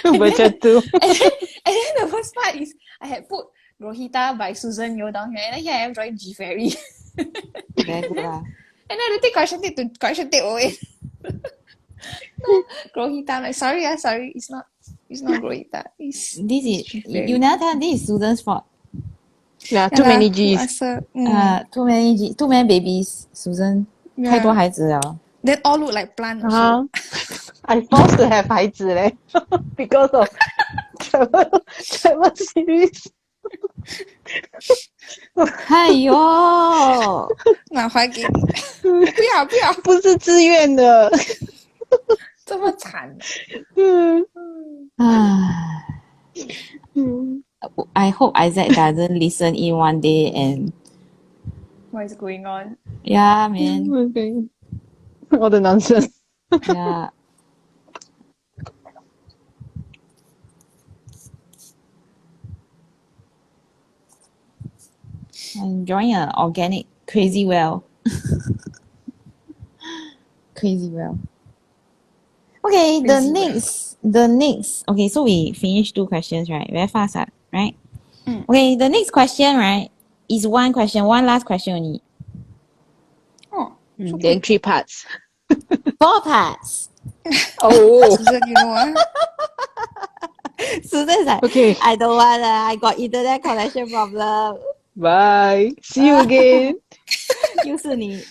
Macam tu. And then the worst part is I had put Glohita by Susan Yeo down here. And then here I am drawing G Fairy. Very good lah. And then I take correction tape away. No, Glohita. I'm like, sorry. It's not Glohita. It's This is very- you never tell this is Susan's fault. Yeah, too many G's. Too many babies. Susan 太多孩子了。 Then all look like plant also. I forced to have 孩子嘞 because of travel series. 哎呦，拿还给你，不要，不是自愿的。这么惨。I hope Isaac doesn't listen in one day and What is going on? yeah, man. Okay. All the nonsense. Yeah. I'm enjoying an organic crazy well. Crazy well. Okay, the next. Okay, so we finished 2 questions, right? Very fast, right? Okay, the next question, right, is 1 question, 1 last question only. Oh, Then 3 parts. 4 parts. Oh. Susan, you know what? Susan's like, Okay. I don't want I got internet connection problem. Bye. See you again. 又是你。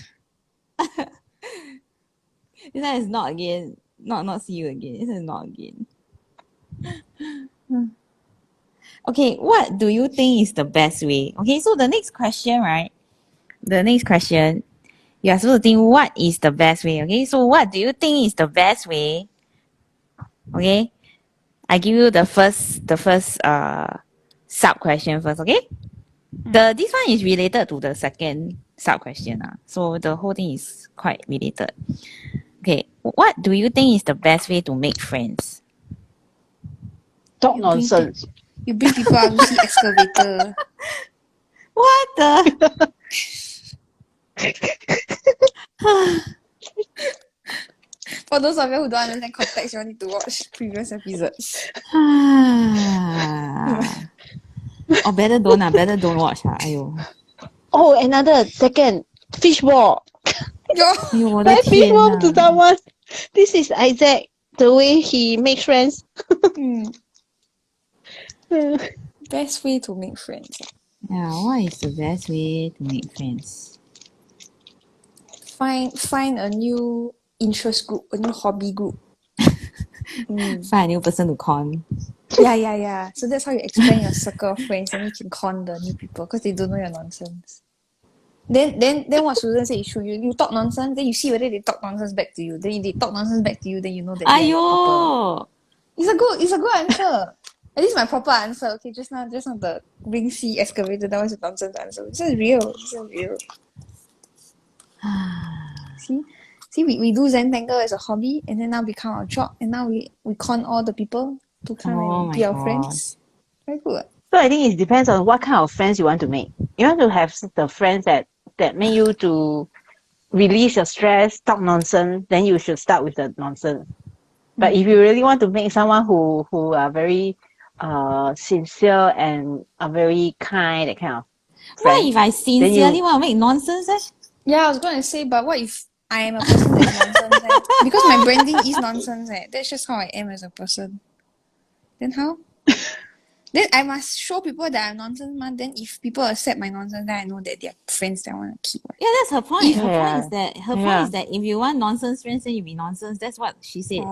This one is not again. Not see you again. This is not again. Okay, what do you think is the best way? Okay, so the next question, right? The next question, you are supposed to think what is the best way. Okay, so what do you think is the best way? Okay, I give you the first sub question first. Okay, this one is related to the second sub question. So the whole thing is quite related. Okay, what do you think is the best way to make friends? Talk nonsense. You bring people out to see excavator. What the? For those of you who don't understand context, you need to watch previous episodes. Oh, better don't watch. Ayo. Oh, another second. Fishball. Yo, 哎呦，我的 Like 天 fishball to 哪！ someone. This is Isaac. The way he makes friends. best way to make friends. Yeah, what is the best way to make friends? Find a new interest group, a new hobby group. Find a new person to con. Yeah. So that's how you expand your circle of friends, and you can con the new people because they don't know your nonsense. Then what Susan said is true. You talk nonsense, then you see whether they talk nonsense back to you. Then if they talk nonsense back to you, then you know that they're your people. Ayo! It's a good answer. At least my proper answer. Okay, just now the ring C excavator, that was a nonsense answer. This is real. See, we do Zen Tangle as a hobby, and then now become our job, and now we con all the people to come Oh and my be our God. friends. Very good. So I think it depends on what kind of friends you want to make. You want to have the friends that make you to release your stress, talk nonsense, then you should start with the nonsense. But if you really want to make someone who are very sincere and are very kind, that kind of What friend, if I sincerely want to make nonsense? Yeah, I was going to say, but what if I am a person that is nonsense? Because my branding is nonsense. That's just how I am as a person. Then how? Then I must show people that I'm nonsense, man. Then if people accept my nonsense, then I know that they're friends that I want to keep. Yeah, that's her point. Her Yeah. point is that if you want nonsense friends, then you be nonsense. That's what she said.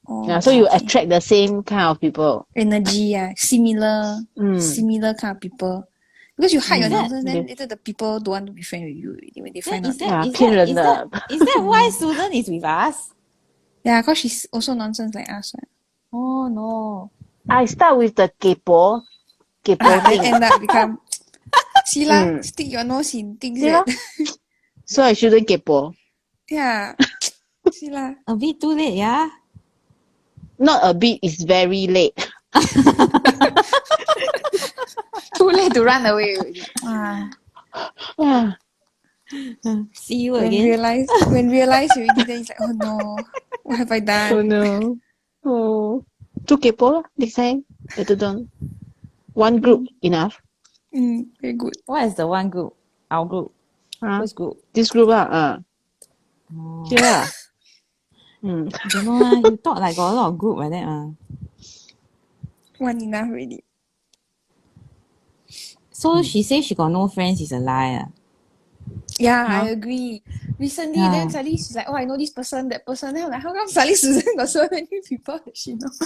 Yeah, so you attract the same kind of people. Energy, similar kind of people. Because you hide your nonsense, then later the people don't want to be friends with you already when they find out. Is that why Susan is with us? Yeah, because she's also nonsense like us. Right? Oh no. I start with the kaypoh Then thing. end up become see lah, stick your nose in things See that So I shouldn't kaypoh. yeah. See lah. A bit too late, yeah. Not a bit, it's very late. Too late to run away already. Yeah. See you When again. realize already, then it's like, oh no, what have I done? Oh no. Oh. Too kepo lah, this time. Better don't. One group enough. Very good. What is the one group? Our group. Huh? Whose group? This group Oh, Here lah. don't know lah. You thought like got a lot of group like that. One enough already. So she says she got no friends is a lie. Yeah, Huh? I agree. Recently, Yeah. then suddenly she's like, oh, I know this person, that person. Then I'm like, how come suddenly Susan got so many people that she knows?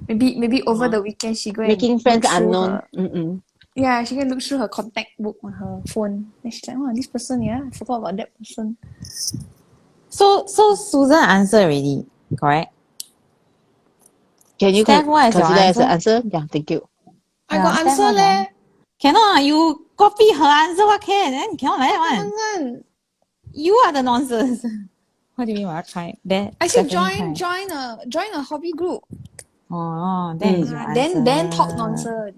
Maybe over the weekend she go and Making friends look through unknown. her- Yeah, she can look through her contact book on her phone. Then she's like, oh, this person, yeah, I forgot about that person. So Susan answered already, correct? Can you Steph, what is your consider as an answer? answer? Yeah, thank you. I got Steph, answer what's your leh. answer? Cannot, you copy her answer, what can? Then cannot like that one. Nonsense. You are the nonsense. What do you mean what kind? That I said Stephanie join kind. a hobby group. Oh, that is your answer. Then talk nonsense.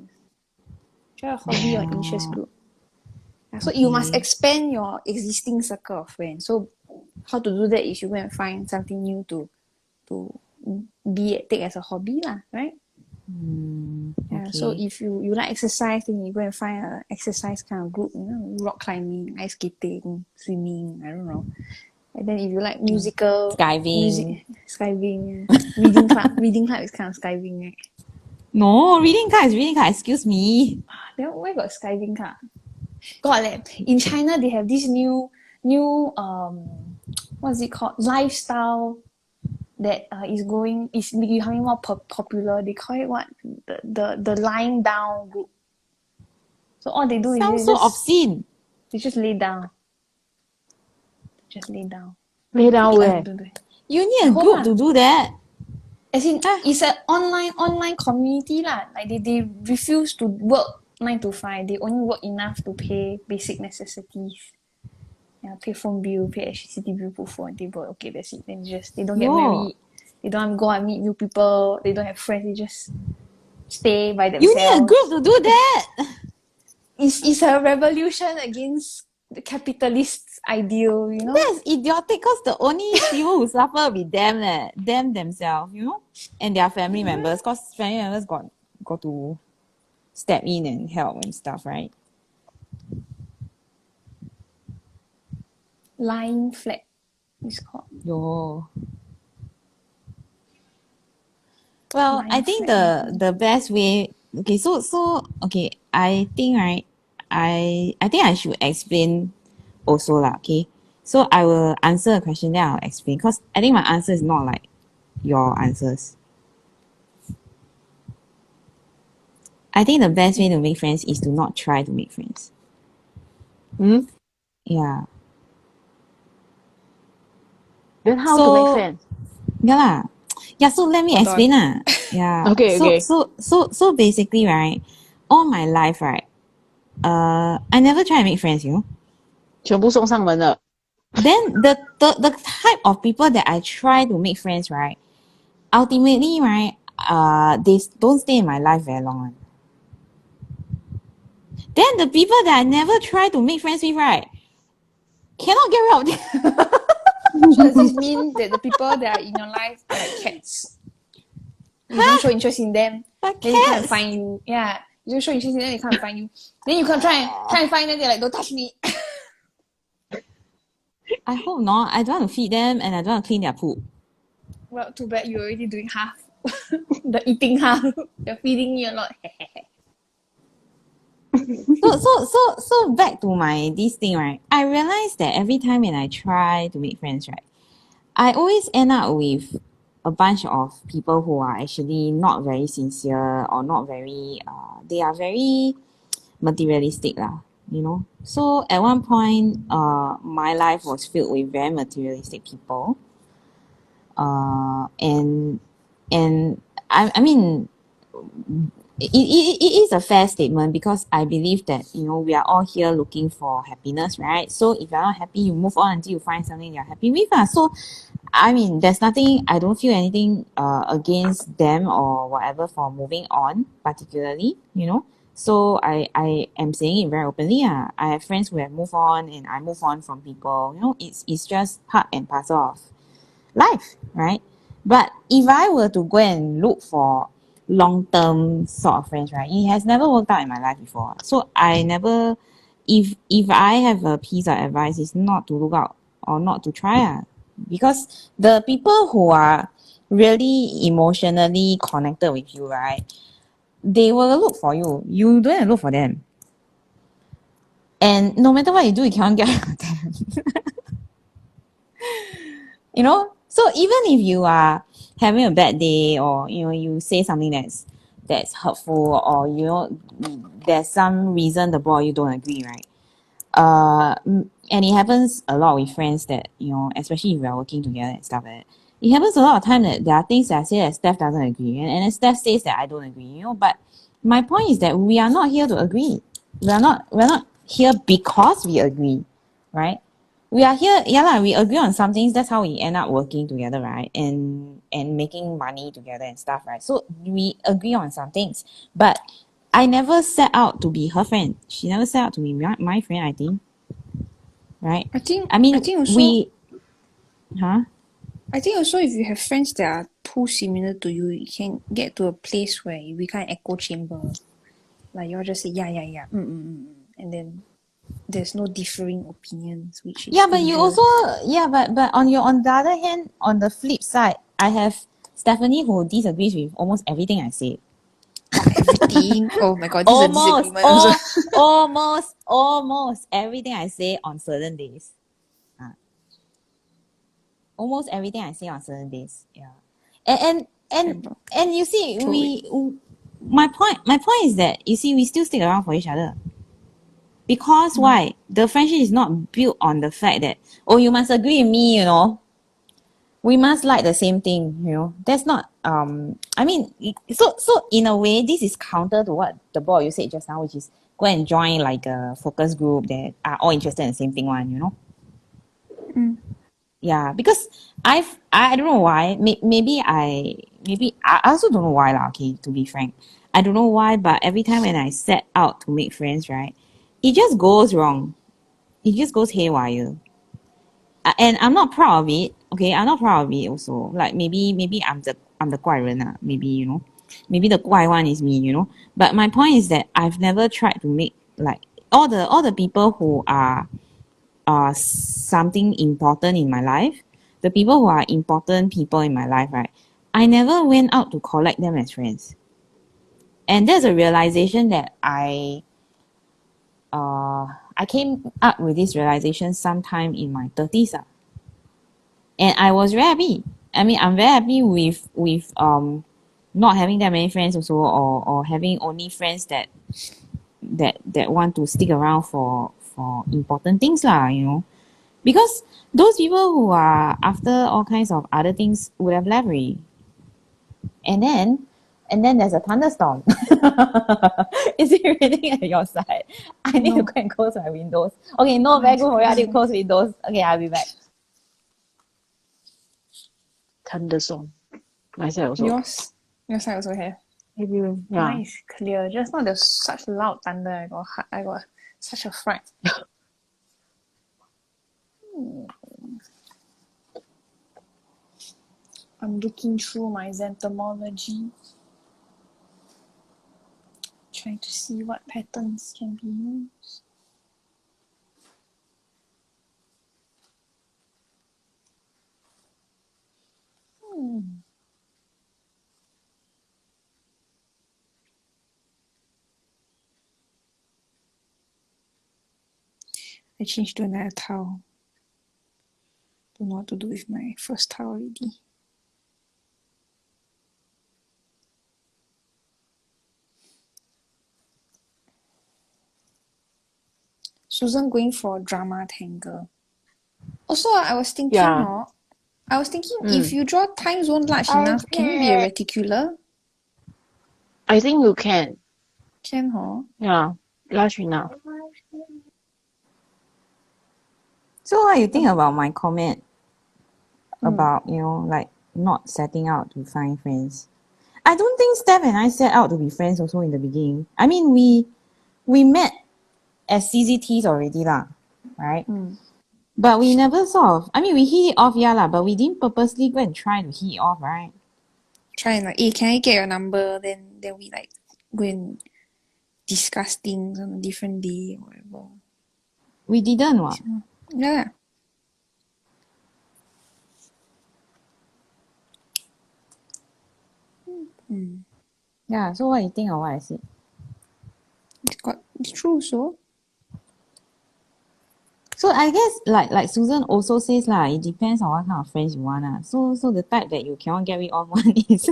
Join a hobby or interest group. Yeah, so you must Okay. expand your existing circle of friends. So how to do that is you go and find something new to take as a hobby lah, right? Yeah. So Okay. if you like exercise, then you go and find a exercise kind of group, rock climbing, ice skating, swimming, I don't know. And then if you like musical Skiving. skiving, yeah. reading club is kind of skiving, right? No, reading card is reading card. Excuse me. Then where got skiving club? Got leh. In China they have this new what's it called? Lifestyle that is becoming more popular. They call it what? The lying down group. So all they do Sounds is so obscene. they just lay down. Just lay down. Lay down where? You need a Hold group on. to do that. As in, Huh? it's an online community lah. Like they refuse to work 9 to 5. They only work enough to pay basic necessities. Yeah, pay phone bill, pay electricity bill, put food on table. Okay, that's it. Then they don't get Yo. married. They don't go and meet new people. They don't have friends. They just stay by You themselves. need a group to do that. It's a revolution against the capitalist ideal, you know? That's idiotic because the only people who suffer will be them, them themselves, and their family members. Because family members got to step in and help and stuff, right? Lying flat, it's called. Yo. Well, Lying I think flat. the best way. Okay, so okay, I think right. I think I should explain also lah. Okay, so I will answer a question, then I'll explain because I think my answer is not like your answers. I think the best way to make friends is to not try to make friends. Yeah. Then how So- to make friends? Yeah lah. Yeah, so let me Hold explain lah. Yeah. Okay, so, okay. So basically, right, all my life, right, I never try to make friends, 全部送上门了。 Then the type of people that I try to make friends, right, ultimately, right, they don't stay in my life very long. One. Then the people that I never try to make friends with, right, cannot get rid of them. So does this mean that the people that are in your life are like cats? You don't show interest in them, Like then they can't cats. find you. Yeah, you don't show interest in them, they can't find you. Then you can try and find them. They're like, don't touch me. I hope not. I don't want to feed them and I don't want to clean their poop. Well, too bad you're already doing half. The eating half. You're feeding me a lot. So back to this thing, right? I realized that every time when I try to make friends, right, I always end up with a bunch of people who are actually not very sincere or not very they are very materialistic lah, So at one point, my life was filled with very materialistic people. And I mean it is a fair statement because I believe that, we are all here looking for happiness, right? So if you're not happy, you move on until you find something you're happy with. So, I mean, there's nothing, I don't feel anything against them or whatever for moving on, particularly. So I am saying it very openly. I have friends who have moved on and I move on from people. It's just part and parcel of life, right? But if I were to go and look for long-term sort of friends, right, it has never worked out in my life before. So I never, if I have a piece of advice, is not to look out or not to try, because the people who are really emotionally connected with you, right, they will look for you. You don't have to look for them. And no matter what you do, you cannot get rid of them. So even if you are having a bad day, or you say something that's hurtful, or there's some reason the boy you don't agree, right? And it happens a lot with friends that, especially if we are working together and stuff like that, it happens a lot of time that there are things that I say that Steph doesn't agree, and then Steph says that I don't agree. But my point is that we are not here to agree. We're not here because we agree, right? We are here, we agree on some things. That's how we end up working together, right? And making money together and stuff, right? So we agree on some things. But I never set out to be her friend. She never set out to be my friend, I think. Right? I think I mean, also huh? I think also if you have friends that are too similar to you, you can get to a place where you become an echo chamber. Like you all just say yeah, and then there's no differing opinions, which is Yeah, but you dangerous. also, but on the other hand, on the flip side, I have Stephanie who disagrees with almost everything I say. Not everything. Oh my god, this is a Almost, disagreement also. almost everything I say on certain days. Almost everything I say on certain days. Yeah. And and Remember. and you see, Throw it. my point is that, you see, we still stick around for each other. Because why? The friendship is not built on the fact that, oh, you must agree with me. We must like the same thing. That's not I mean, so in a way, this is counter to what the boy you said just now, which is go and join like a focus group that are all interested in the same thing one. Yeah, because I don't know why. Maybe I also don't know why lah. Okay, to be frank, I don't know why. But every time when I set out to make friends, right, it just goes wrong. It just goes haywire. And I'm not proud of it. Okay, I'm not proud of it. Also, like maybe I'm the 怪人 maybe the 怪 one is me. But my point is that I've never tried to make like all the people who are something important in my life, the people who are important people in my life, right? I never went out to collect them as friends. And there's a realization that I came up with this realization sometime in my 30s. And I was very happy. I mean, I'm very happy with not having that many friends also, or having only friends that want to stick around for important things lah. Because those people who are after all kinds of other things would have left already. And then there's a thunderstorm. Is it raining at your side? I need to No. go and close my windows. Okay, no, very good for you. I need to close windows. Okay, I'll be back. Thunderstorm. My side also. Your side also have. Maybe, yeah. Mine is clear. Just now there's such loud thunder. I got such a fright. I'm looking through my xanthomology, trying to see what patterns can be used. I changed to another towel. Don't know what to do with my first towel already. Susan going for drama Tangle. Also, I was thinking, Yeah. if you draw time zone large enough, can you be a reticular? I think you can. Can hor? Yeah, large enough. So what do you think about my comment Mm. about, like not setting out to find friends? I don't think Steph and I set out to be friends also in the beginning. I mean, we met as CZTs already lah, right? Mm. But we never sort of, I mean, we hit it off, yeah lah, but we didn't purposely go and try to hit it off, right? Try and like, can I get your number? Then we like go and discuss things on a different day or whatever. We didn't what? Yeah. Yeah, so what do you think of what I said? It's true so. So I guess like Susan also says lah, it depends on what kind of friends you want lah. So the type that you cannot get rid of one is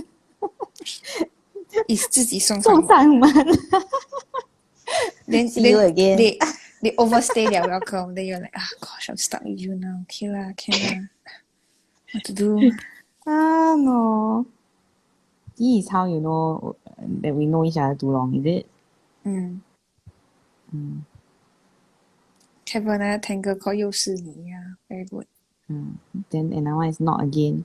It's 自己送送上门。上门 Then See you again. They overstay their welcome. Then you're like, gosh, I'm stuck with you now. Okay lah, can lah. What to do? No. This is how you know that we know each other too long, is it? Have another tangle called 又是你 yeah. Very good. Then another one is not again.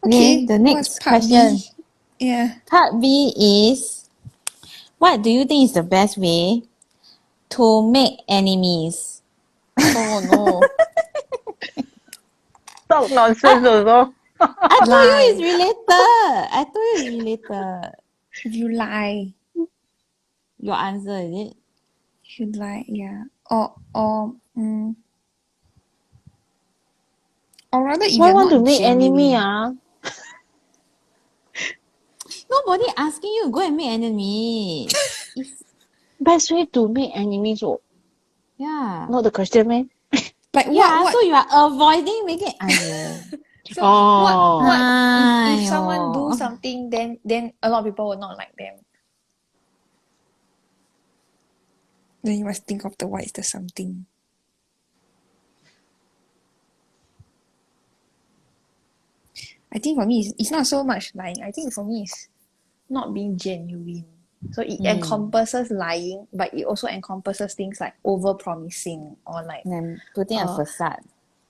Okay, the next what's part question. B? Yeah. Part B is, what do you think is the best way to make enemies? Oh no. Talk nonsense also. I told you Lie. it's related. If you lie, Your answer, is it? you lie, yeah. Or rather if Why you're want not to make enemy? genuine. Nobody asking you to go and make enemies. Best way to make enemies. Oh, Yeah. not the question, man. Like Yeah, what? so you are avoiding making !aiyo! So Oh. what if someone !aiyo! do something then a lot of people will not like them. Then you must think of the what is the something. I think for me it's not so much lying. I think for me it's not being genuine. So it encompasses lying, but it also encompasses things like over promising or like Then putting a facade.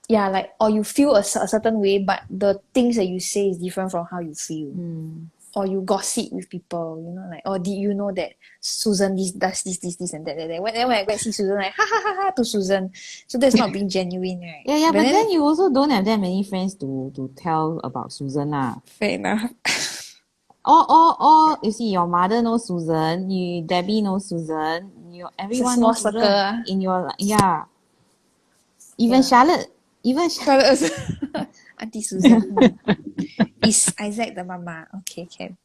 yeah, like or you feel a certain way, but the things that you say is different from how you feel. Or you gossip with people, you know, like, did you know that Susan does this and that. Then when I go and see Susan, like, ha ha ha ha to Susan. So that's not being genuine, right? Yeah, but then you also don't have that many friends to tell about Susan lah. Fair enough. Or you see, your mother knows Susan, Debbie knows Susan, everyone small knows Susan circle. in your even Charlotte. Auntie Susan. Is Isaac the mama? Okay, can.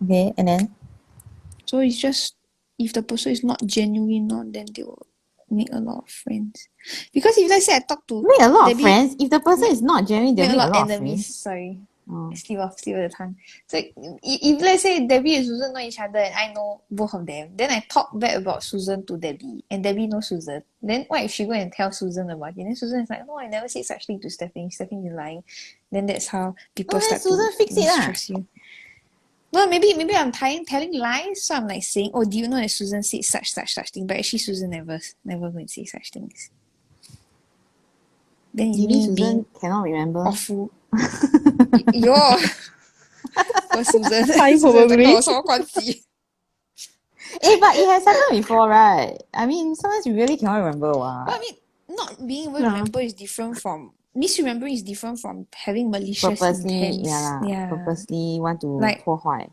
Okay, and then? So it's just if the person is not genuine, then they will make a lot of friends. Because if let's say I talk to Make a lot Debbie, of friends? If the person is not genuine, they'll make make a lot of enemies. friends. Sorry. Oh. Slip of the tongue. So if let's say Debbie and Susan know each other and I know both of them, then I talk bad about Susan to Debbie and Debbie knows Susan. Then what if she go and tell Susan about it? And then Susan is like, no, I never said such thing to Stephanie. Stephanie is lying. Then that's how people start Susan to fix it mistrust you. Well, maybe I'm telling lies. So I'm like saying, do you know that Susan said such thing? But actually Susan never go and say such things. Then it's Maybe me Susan being cannot remember. awful. Yo. For Susan. Probably. 跟我什么关系? But it has happened before, right? I mean, sometimes you really cannot remember what. Well, I mean, not being able to remember is different from misremembering is different from having malicious Purposely, intents. purposely want to Like- 破坏.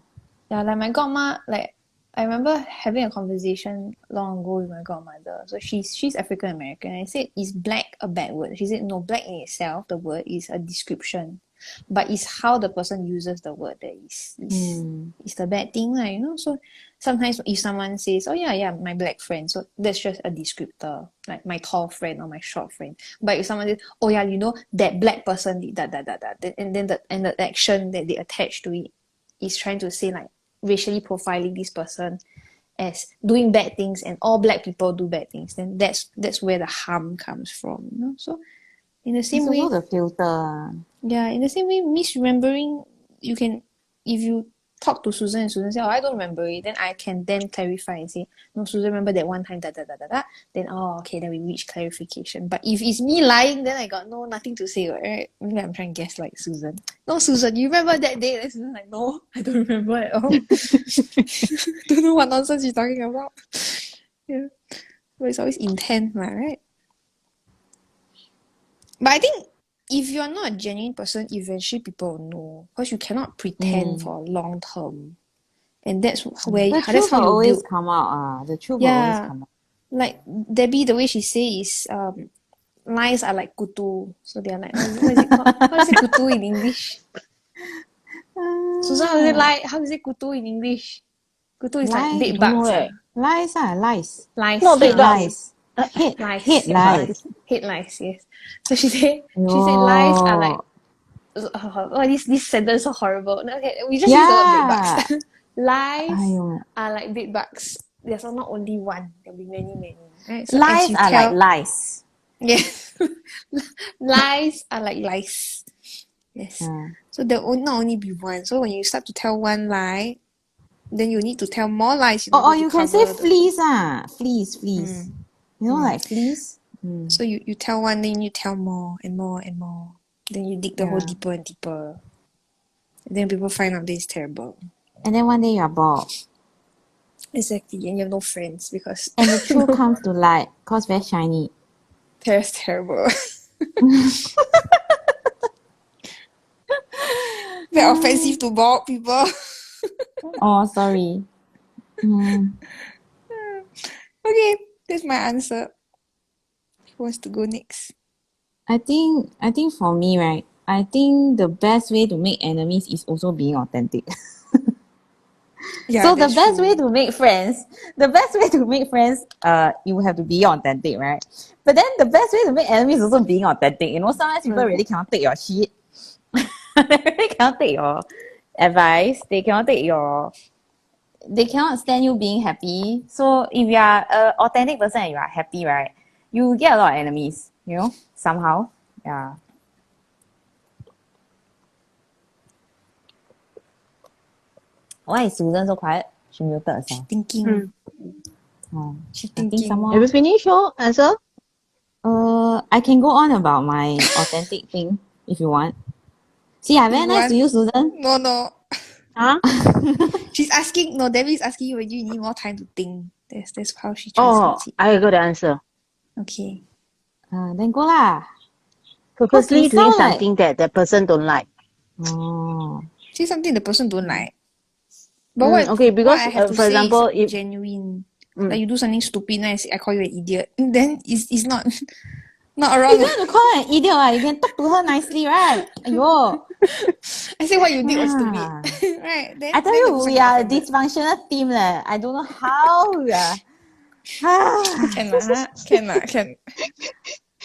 Yeah, like my godma, like I remember having a conversation long ago with my godmother. So she's African American. I said, is black a bad word? She said, no, black in itself, the word is a description. But it's how the person uses the word that is the bad thing, right? You know? So sometimes if someone says, oh yeah, my black friend, so that's just a descriptor, like my tall friend or my short friend. But if someone says, oh yeah, you know, that black person did that, and then the action that they attach to it is trying to say like racially profiling this person as doing bad things and all black people do bad things, then that's where the harm comes from, you know. So in the same It's way, also the filter. yeah, in the same way, misremembering, you can, if you talk to Susan and Susan say, oh, I don't remember it, then I can then clarify and say, no, Susan remember that one time, da da da da da. Then, oh, okay, then we reach clarification. But if it's me lying, then I got nothing to say, right? Maybe I'm trying to guess like Susan. No, Susan, you remember that day? Then Susan's like, no, I don't remember at all. Don't know what nonsense you're talking about. Yeah. But it's always intent, right? But I think if you're not a genuine person, eventually people will know. Because you cannot pretend for long term. And that's where The that's truth how will you always build. come out. The truth will always Yeah. come out. Like Debbie, the way she say is lies are like kutu. So they're like, what is it called? How do you say kutu in English? Susan, how is it kutu in English? Kutu is like Lies. bed Don't know bugs. eh. Lies. Lies. No, bed bugs. Lies. Hate Lies. lies. Hate lies, yes. So she said lies are like this sentence is so horrible. No, okay, we just use the word bed Yeah. bugs. Lies !aiyo! are like bed bugs. There's not only one, there'll be many. Right? So as Lies you are like tell, lies. yes, lies are like lies. Yes. So there will not only be one. So when you start to tell one lie, then you need to tell more lies in Or order to you can say cover the. fleas. Fleas. You know, like fleas. So you tell one, then you tell more and more and more. Then you dig the hole Yeah. deeper and deeper. And then people find out this is terrible. And then one day you are bald. Exactly, and you have no friends because And the truth comes to light cause very shiny. that's terrible. Very offensive to bald people. Oh, sorry. Okay, that's my answer. Who wants to go next? I think for me, right, I think the best way to make enemies is also being authentic. Yeah, So the that's best true. way to make friends, you have to be authentic, right? But then the best way to make enemies is also being authentic. You know, sometimes people really cannot take your shit. They really cannot take your advice. They cannot stand you being happy. So if you are an authentic person and you are happy, right, you get a lot of enemies, you know, somehow. Yeah. Why is Susan so quiet? She muted herself. Thinking. Oh, She's I think thinking. someone. Have you finished your answer? I can go on about my authentic thing if you want. See, I very nice to you, Susan. No. Huh? She's asking. No, Debbie's asking you whether you need more time to think. That's how she Oh, translates it. I got the answer. Okay. Then go lah. Purposely you doing sound like- something that the person don't like. Oh. Say something the person don't like. But what? Okay, because what I have to for say example, is if genuine. Like you do something stupid, and I call you an idiot. Then it's not wrong. You don't have to call her an idiot. You can talk to her nicely, right? Aiyo. I say what you did was stupid, Ah. right? Then, I tell then the you, person we get are a offended. dysfunctional team. I don't know how we are. Can.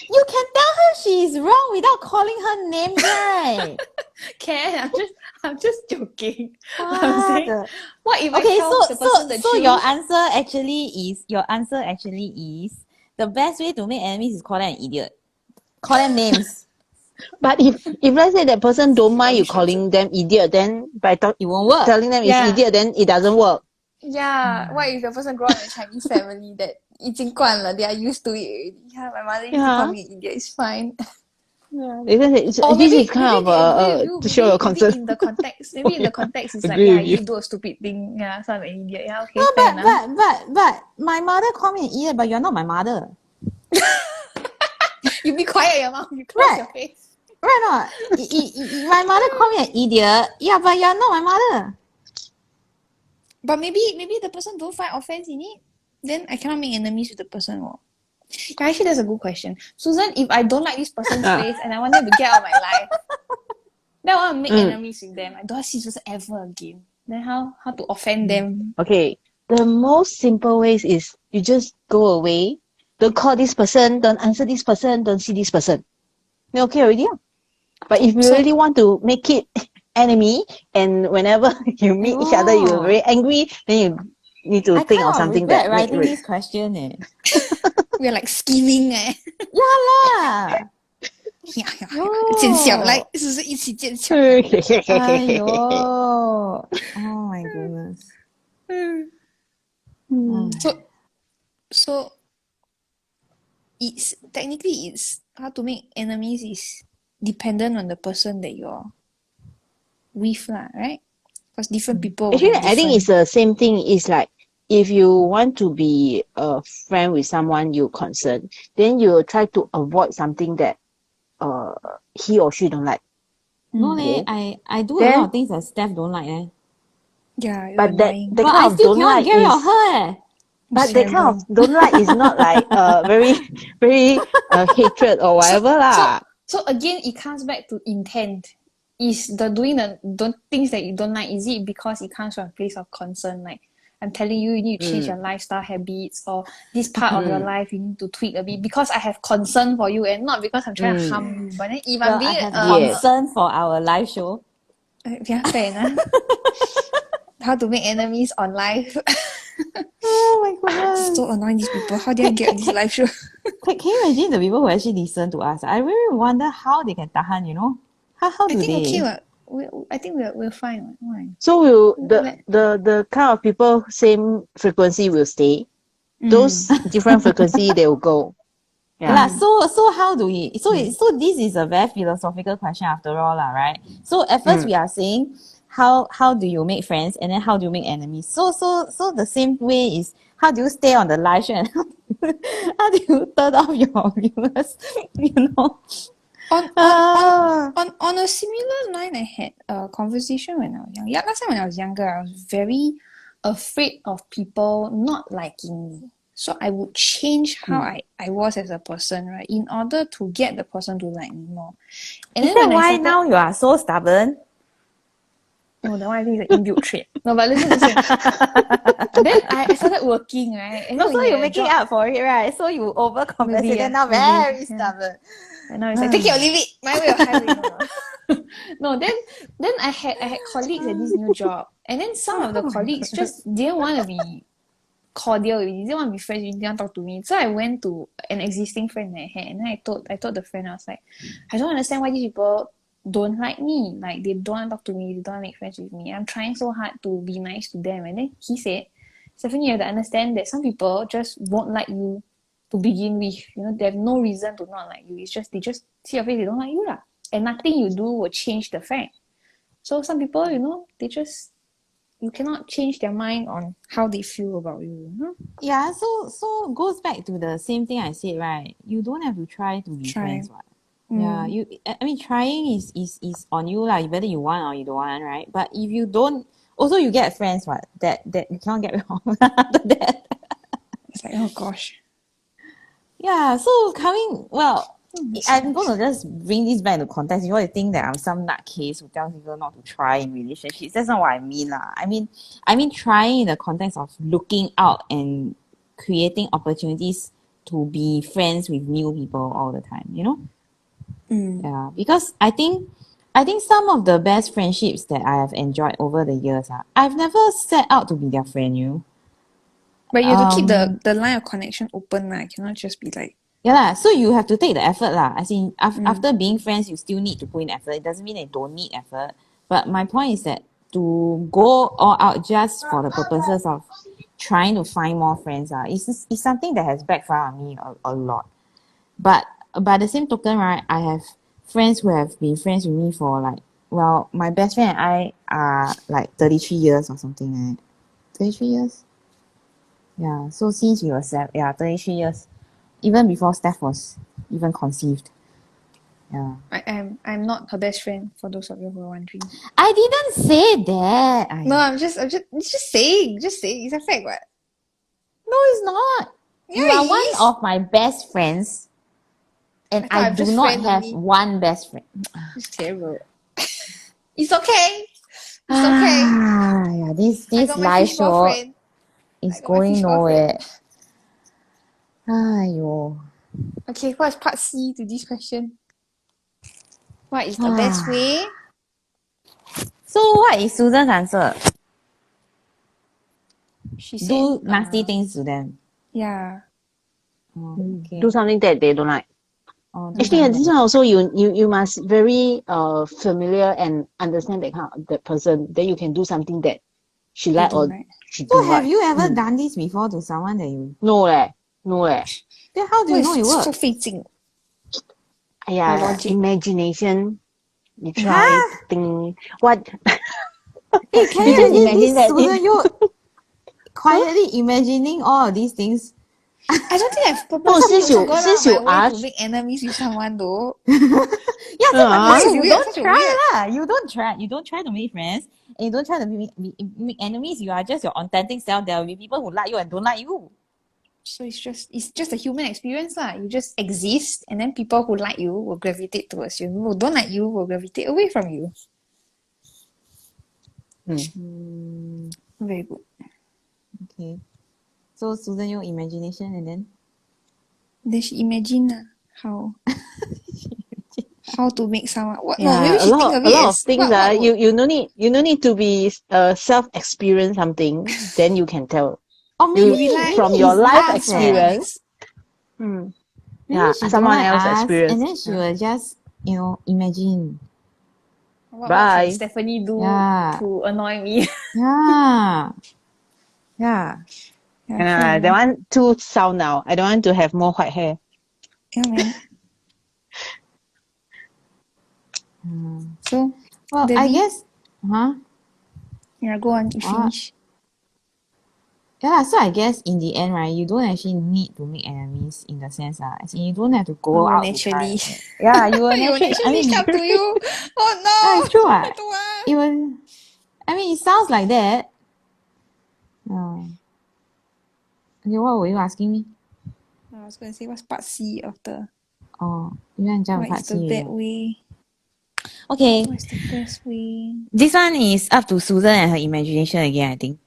You can tell her she is wrong without calling her names, right? Can. I'm just joking. What I'm saying, the- what if I Okay, tell the person the so truth? your answer actually is the best way to make enemies is call them an idiot. Call them names. but if let's say that person don't mind you Rubbish calling them idiot, then by It won't work. telling them Yeah. it's idiot, then it doesn't work. Yeah, what if the person grow up in a Chinese family that 已经惯了, they are used to it already. Yeah, my mother used to call me an idiot. It's fine. Because Or this maybe is kind they agree of with you. to show your Maybe concern. in the context, maybe in the context, it's like, Agree yeah, with you. you do a stupid thing. Yeah, so I'm an idiot. Yeah, okay, No, fair enough. but my mother called me an idiot, but you're not my mother. You be quiet, your mom. You close Right. your face. Right or not? My mother called me an idiot. Yeah, but you're not my mother. But maybe the person don't find offense in it. Then I cannot make enemies with the person. Oh. Yeah, actually, that's a good question. Susan, if I don't like this person's face and I want them to get out of my life, then I want to make enemies with them. I don't want to see Susan ever again. Then how to offend them? Okay, the most simple ways is you just go away. Don't call this person. Don't answer this person. Don't see this person. You're okay already. Yeah? But if you So- really want to make it enemy, and whenever you meet each other, you're very angry, then you need to I think kind of of something regret that make writing this question. We're like scheming eh. Yeah lah. 见效来，哟，是不是一起见效？哎呦，Oh my goodness. So it's technically it's how to make enemies is dependent on the person that you're with lah, right? Because different people will Actually, have I think different. it's the same thing. It's like if you want to be a friend with someone you concern, then you try to avoid something that he or she don't like. No leh, Okay. I do a Then- lot of things that Steph don't like eh. Yeah, you're But that annoying. the But kind I of still don't cannot like get rid of is her eh. but that kind of Terrible. don't like is not like very very hatred or whatever lah. So again, it comes back to intent. Is the doing the don't things that you don't like? Is it because it comes from a place of concern? Like I'm telling you, you need to change your lifestyle habits, or this part of your life you need to tweak a bit because I have concern for you, and not because I'm trying to harm you. But then if I'm Well, I being have Yes. concern for our live show. yeah, fair enough. How to make enemies on live? Oh my goodness. So annoying these people. How did I get this live show? Can you imagine the people who actually listen to us? I really wonder how they can tahan, you know? How I do think they? okay, I think we're fine. Why? So the kind of people same frequency will stay. Those different frequency they will go. Yeah. Yeah. So how do we so this is a very philosophical question after all lah, right? So at first we are saying how do you make friends and then how do you make enemies? So the same way is how do you stay on the live show and how do you turn off your viewers? You know? On a similar line, I had a conversation when I was young. Yeah, last time when I was younger, I was very afraid of people not liking me. So I would change how I was as a person, right, in order to get the person to like me more. And Is then that when I why started, now you are so stubborn? no, that one I think is an inbuilt trait. No, but listen. Then I started working, right? And No, when so you're you're at a making job- up for it, right? So you overcompensate and now very stubborn. And now it's like, take it or leave it. My way or highway. No, then I had colleagues at this new job, and then some of the colleagues just didn't want to be cordial with me. They didn't want to be friends with me. They didn't want to talk to me. So I went to an existing friend that I had, and then I told the friend, I was like, I don't understand why these people don't like me. Like they don't want to talk to me. They don't want to make friends with me. I'm trying so hard to be nice to them. And then he said, Stephanie, you have to understand that some people just won't like you to begin with. You know, they have no reason to not like you. It's just they just see your face, they don't like you lah. And nothing you do will change the fact. So some people, you know, you cannot change their mind on how they feel about you. Yeah, so goes back to the same thing I said, right? You don't have to try to be friends, what? Yeah, I mean trying is on you lah, whether you want or you don't want, right? But if you don't, also you get friends, what? That you cannot get rid of after that. It's like, oh gosh. Yeah, so I'm going to just bring this back into context. You want to think that I'm some nutcase who tells people not to try in relationships. That's not what I mean lah. I mean trying in the context of looking out and creating opportunities to be friends with new people all the time, you know? Yeah, because I think some of the best friendships that I have enjoyed over the years I've never set out to be their friend, you know? But you have to keep the line of connection open lah. It cannot just be like, Yeah lah, so you have to take the effort lah. As in, after being friends, you still need to put in effort. It doesn't mean that you don't need effort. But my point is that to go all out just for the purposes of trying to find more friends is something that has backfired on me a lot. But by the same token, right, I have friends who have been friends with me for like, well, my best friend and I are like 33 years or something like that. 33 years? Yeah, so since we were 33 years. Even before Steph was even conceived. Yeah. I'm not her best friend, for those of you who are wondering. I didn't say that. No, I'm just saying. Just saying. It's a fact, what? No, it's not. You Yeah, are it one is. of my best friends. And I thought I I'm do just not friend have only. one best friend. It's terrible. It's okay. It's okay. Yeah, this I got my live fishball show friend. is I got my going fishball nowhere. friend. Aiyo. Okay, what is part C to this question? What is the best way? So what is Susan's answer? She said, Do nasty things to them. yeah. Oh, okay. Do something that they don't like. Oh, do Actually, something this that- one also you must very familiar and understand that person. Then you can do something that she like don't or like. she So don't have like. you ever done this before to someone that you... No leh, no leh. Then how do you know it so works? 费劲. Yeah, logic. imagination. You try Huh? to think what Hey, can you you just imagine imagine this, that Susan? You quietly imagining all of these things. I don't think I've purposely since also you- gone since out you my way to asked- make enemies with someone though. Yeah, so my Uh-huh. point is That's you weird, don't such a try weird- lah. You don't try to make friends, and you don't try to make enemies. You are just your authentic self. There will be people who like you and don't like you. So it's just a human experience lah. You just exist, and then people who like you will gravitate towards you. Who don't like you will gravitate away from you. Very good. Okay. So Susan, your imagination, and then Then she imagine how to make someone. What? No, Yeah, maybe she think of a it lot of as things. what would- You no need to be self-experience something. Then you can tell. or maybe, rely- from maybe your it's life us, experience. Maybe Yeah, she someone don't like else us, experience. and then she will just imagine. what Bye. can Stephanie do Yeah. to annoy me? Yeah. Yeah. Yeah, That one too sound now. I don't want to have more white hair. yeah, man. So, Well, I Debbie? guess, yeah, go on. You finish. yeah. So I guess in the end, right, you don't actually need to make enemies in the sense as in you don't have to go out to try. naturally. Yeah, you will You will naturally. I naturally mean, come to you. Oh no! yeah, it's true. I don't want. It will. I mean, it sounds like that. Okay, what were you asking me? I was going to say, what's part C of the... Oh, you want to jump What part is the C, bad yeah. way? Okay, What's the best way? this one is up to Susan and her imagination again, I think.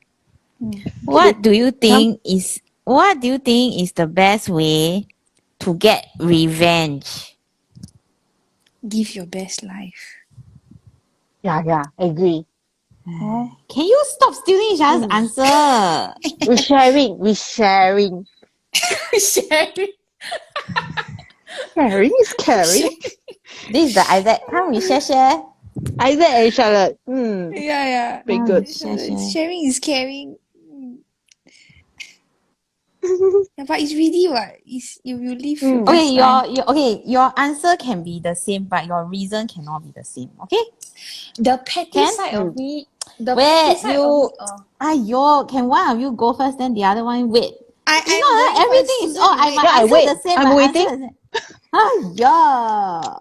Hmm. What do you think is the best way to get revenge? Give your best life. Yeah, agree. Oh, Can you stop stealing each other's answer? We sharing. sharing. Sharing is caring. This is the Isaac. Come, we share. Isaac and Charlotte. Yeah. Very good. Share. Sharing is caring. Yeah, but it's really what? It's you live your best Okay, life. your answer can be the same, but your reason cannot be the same. Okay? The petty Can? side of me. The Wait, petty side you. of me. Aiyo, can one of you go first, then the other one wait? I'm You know, going everything first, is. Susan, Oh, I wait. might Yeah, I answer wait. the same. I'm my waiting. answer the same. Aiya.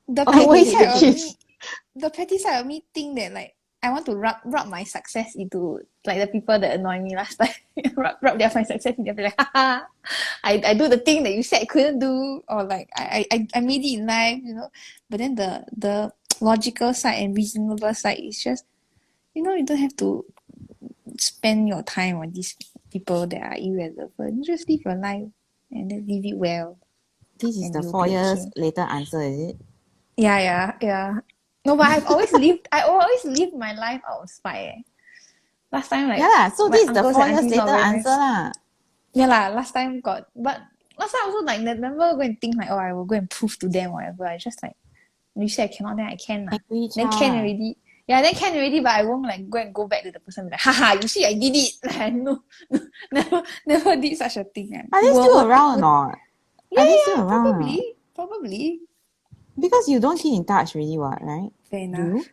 The Oh, petty wait, side of jeez. me. The petty side of me think that like I want to rub my success into like the people that annoy me last time. rub their my success into be like, haha, I do the thing that you said I couldn't do, or like I made it in life, you know. But then the logical side and reasonable side is just, you know, you don't have to spend your time on these people that are irrelevant. Just live your life and then live it well. This is And the you'll 4 be years okay. later answer, is it? Yeah. No, but I always lived my life out of spite. Last time, like, Yeah lah. So my this is the uncles 4 and years aunties not later very answer nice. lah. Yeah lah, last time got, but last time also like never go and think like, oh, I will go and prove to them whatever. I just like, you say I cannot, then I can lah. Angry Then child can lah. already. Yeah, then can already, but I won't like go back to the person and be like, haha, you see I did it. Like, no, never did such a thing. Are they still around or not? Yeah, Are they still around or not? probably. Because you don't keep in touch really, what, right? Fair Do you? enough.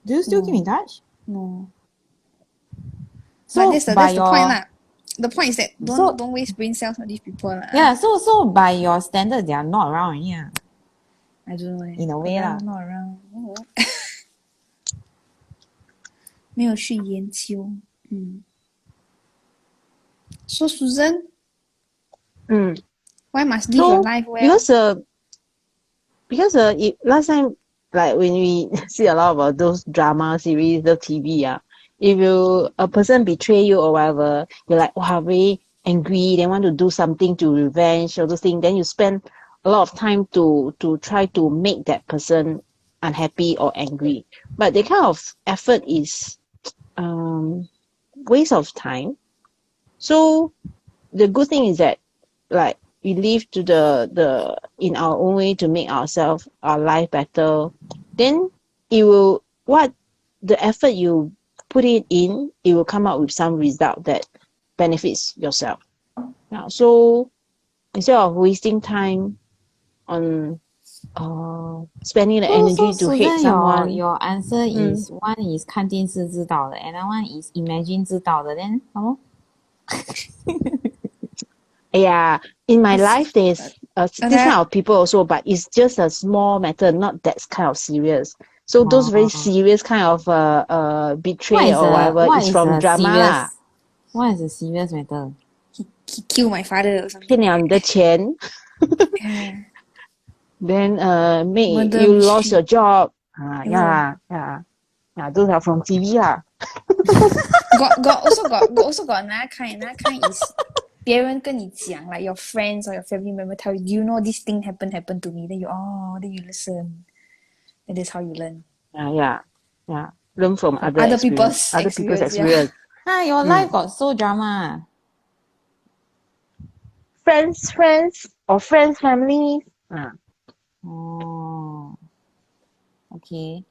Do you still keep in touch? No. So But that's the point lah. The point is that So- don't waste brain cells on these people lah. Yeah, so by your standard, they are not around already, yeah. I don't know. In a way lah. Not around. 没有去研究。So Susan, why must live your life well? Because last time, like when we see a lot about those drama series, the TV, if a person betray you or whatever, you're like, wow, very angry, they want to do something to revenge or those things, then you spend a lot of time to try to make that person unhappy or angry. But the kind of effort is waste of time. So the good thing is that like we live to the in our own way to make our life better. Then it will what the effort you put it in, it will come out with some result that benefits yourself. Yeah. So instead of wasting time on spending the So energy to hate Susan, your someone. your answer Mm. is one is 看电视知道的 another one is imagine 知道的 then 什么？ Yeah, in my It's, life there's and this kind that of people also, but it's just a small matter, not that kind of serious. So those very Oh, serious kind of what betray is or a whatever what is is from a drama lah. serious what is a serious matter? he killed my father or 骗 something 了 like 你的钱 that. then make Murder you lost your mystery. job. Oh. Yeah, those are from TV lah. Got another kind. Another kind is 别人跟你讲 like your friends or your family member tell you, you know this thing happened to me. Then you listen. And that's how you learn Yeah. Learn from from other other experience, people's other people's experience. Yeah. experience. Your Mm. life got so drama. Friends, or friends, family. Oh, okay.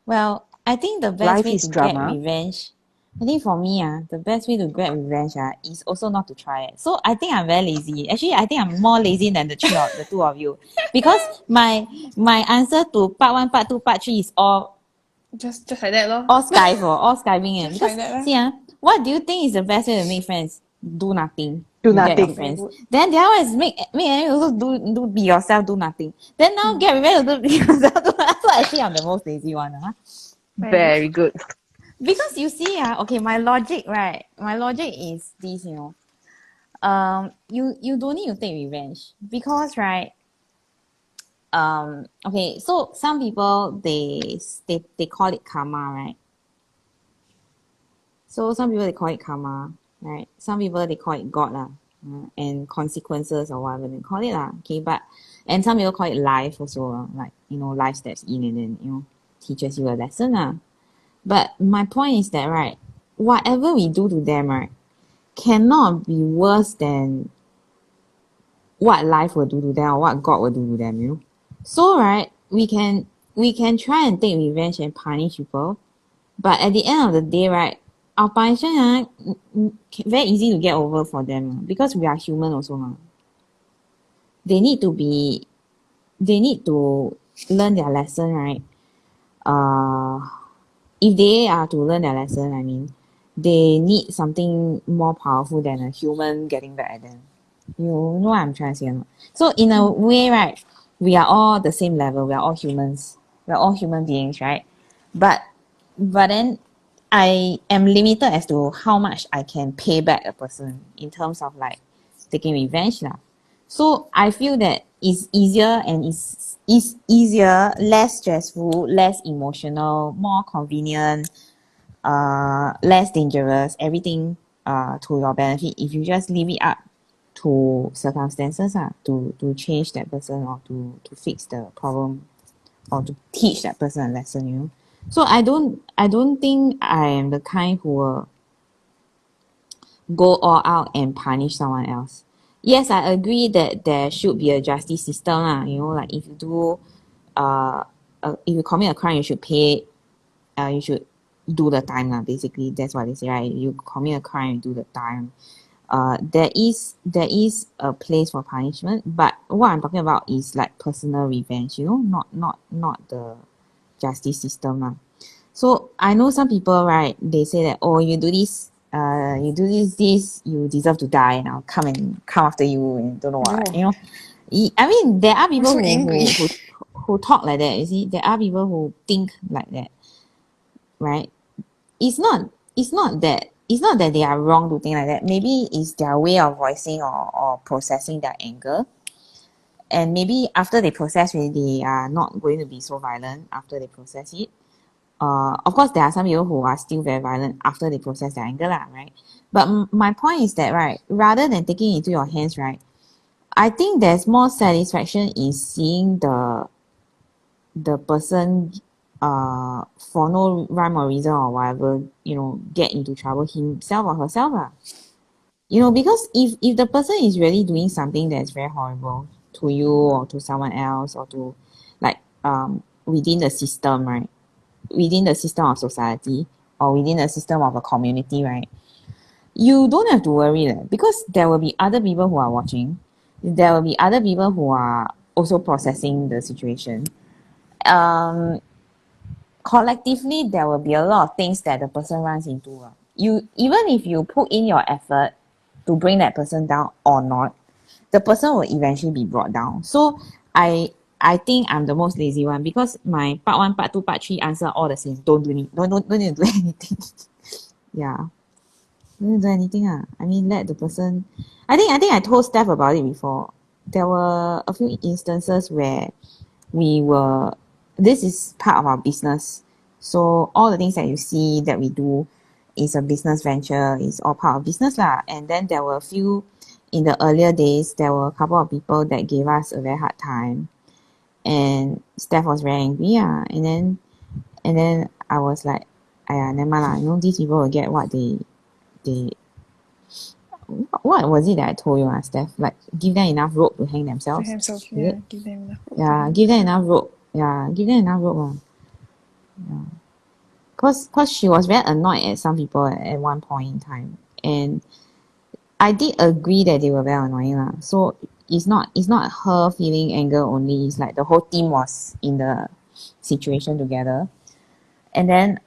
Well, I think the best Life way is to get drama. revenge, I think for me, the best way to get revenge is also not to try it. So I think I'm very lazy. Actually, I think I'm more lazy than the two of you. Because my answer to part one, part two, part three is Just like that, lor. all Skype or all Skyping. Just Because like that, lah. see, what do you think is the best way to make friends? Do nothing. Do You get your nothing. Very friends. good. Then the other one is make enemies also do be yourself, do nothing. Then now get revenge to do be yourself, do nothing. So actually I'm the most lazy one. Very good. Very good. Because you see, okay, my logic, right? My logic is this, you don't need to take revenge because, right? Okay, so some people they call it karma, right? So some people they call it karma, right? Some people they call it God lah, and consequences or whatever they call it lah. Okay, but and some people call it life also, like life steps in and then teaches you a lesson lah. But my point is that right, whatever we do to them, right, cannot be worse than what life will do to them or what God will do to them. So right, we can try and take revenge and punish people, but at the end of the day, right, our punishment very easy to get over for them because we are human also. They need to learn their lesson, right? If they are to learn their lesson, I mean, they need something more powerful than a human getting back at them. You know what I'm trying to say or not? So in a way, right, we are all the same level. We are all humans. We are all human beings, right? But then I am limited as to how much I can pay back a person in terms of like taking revenge lah. So I feel that it's easier and it's easier, less stressful, less emotional, more convenient, less dangerous, everything to your benefit if you just leave it up to circumstances to change that person or to fix the problem or to teach that person a lesson. So I don't think I am the kind who will go all out and punish someone else. Yes, I agree that there should be a justice system like if you do if you commit a crime you should pay you should do the time basically that's what they say, right? You commit a crime you do the time. There is a place for punishment, but what I'm talking about is like personal revenge, not the justice system. So I know some people, right, they say that, oh, you do this, you deserve to die, and I'll come after you and don't know what, Oh, I mean, there are I'm people so who angry. who, who who talk like that. You see, there are people who think like that, right? It's not that they are wrong to think like that. Maybe it's their way of voicing or processing their anger. And maybe after they process it, they are not going to be so violent after they process it. Of course, there are some people who are still very violent after they process their anger, right? But my point is that, right, rather than taking it into your hands, right, I think there's more satisfaction in seeing the person for no rhyme or reason or whatever, get into trouble himself or herself. Because if the person is really doing something that's very horrible to you or to someone else or to like within the system, right? Within the system of society or within the system of a community, right? You don't have to worry because there will be other people who are watching. There will be other people who are also processing the situation. Collectively, there will be a lot of things that the person runs into. Even if you put in your effort to bring that person down or not, the person will eventually be brought down. So I think I'm the most lazy one because my part 1, part 2, part 3 answer all the same. Don't do anything. Don't need to do anything. Yeah. Don't need to do anything. I mean, let the person. I think I told Steph about it before. There were a few instances where this is part of our business. So all the things that you see that we do is a business venture, is all part of business lah. And then there were a few, in the earlier days, there were a couple of people that gave us a very hard time. And Steph was very angry. And then I was like, !aiya! Never mind lah. These people will get what they what was it that I told you, Steph? Like, give them enough rope to hang themselves. For himself, Is yeah. it? Give them enough rope. Yeah, give them enough rope. Yeah, give them enough rope. Yeah. Cause she was very annoyed at some people at one point in time. And I did agree that they were very annoying lah. So it's not her feeling anger only. It's like the whole team was in the situation together. And then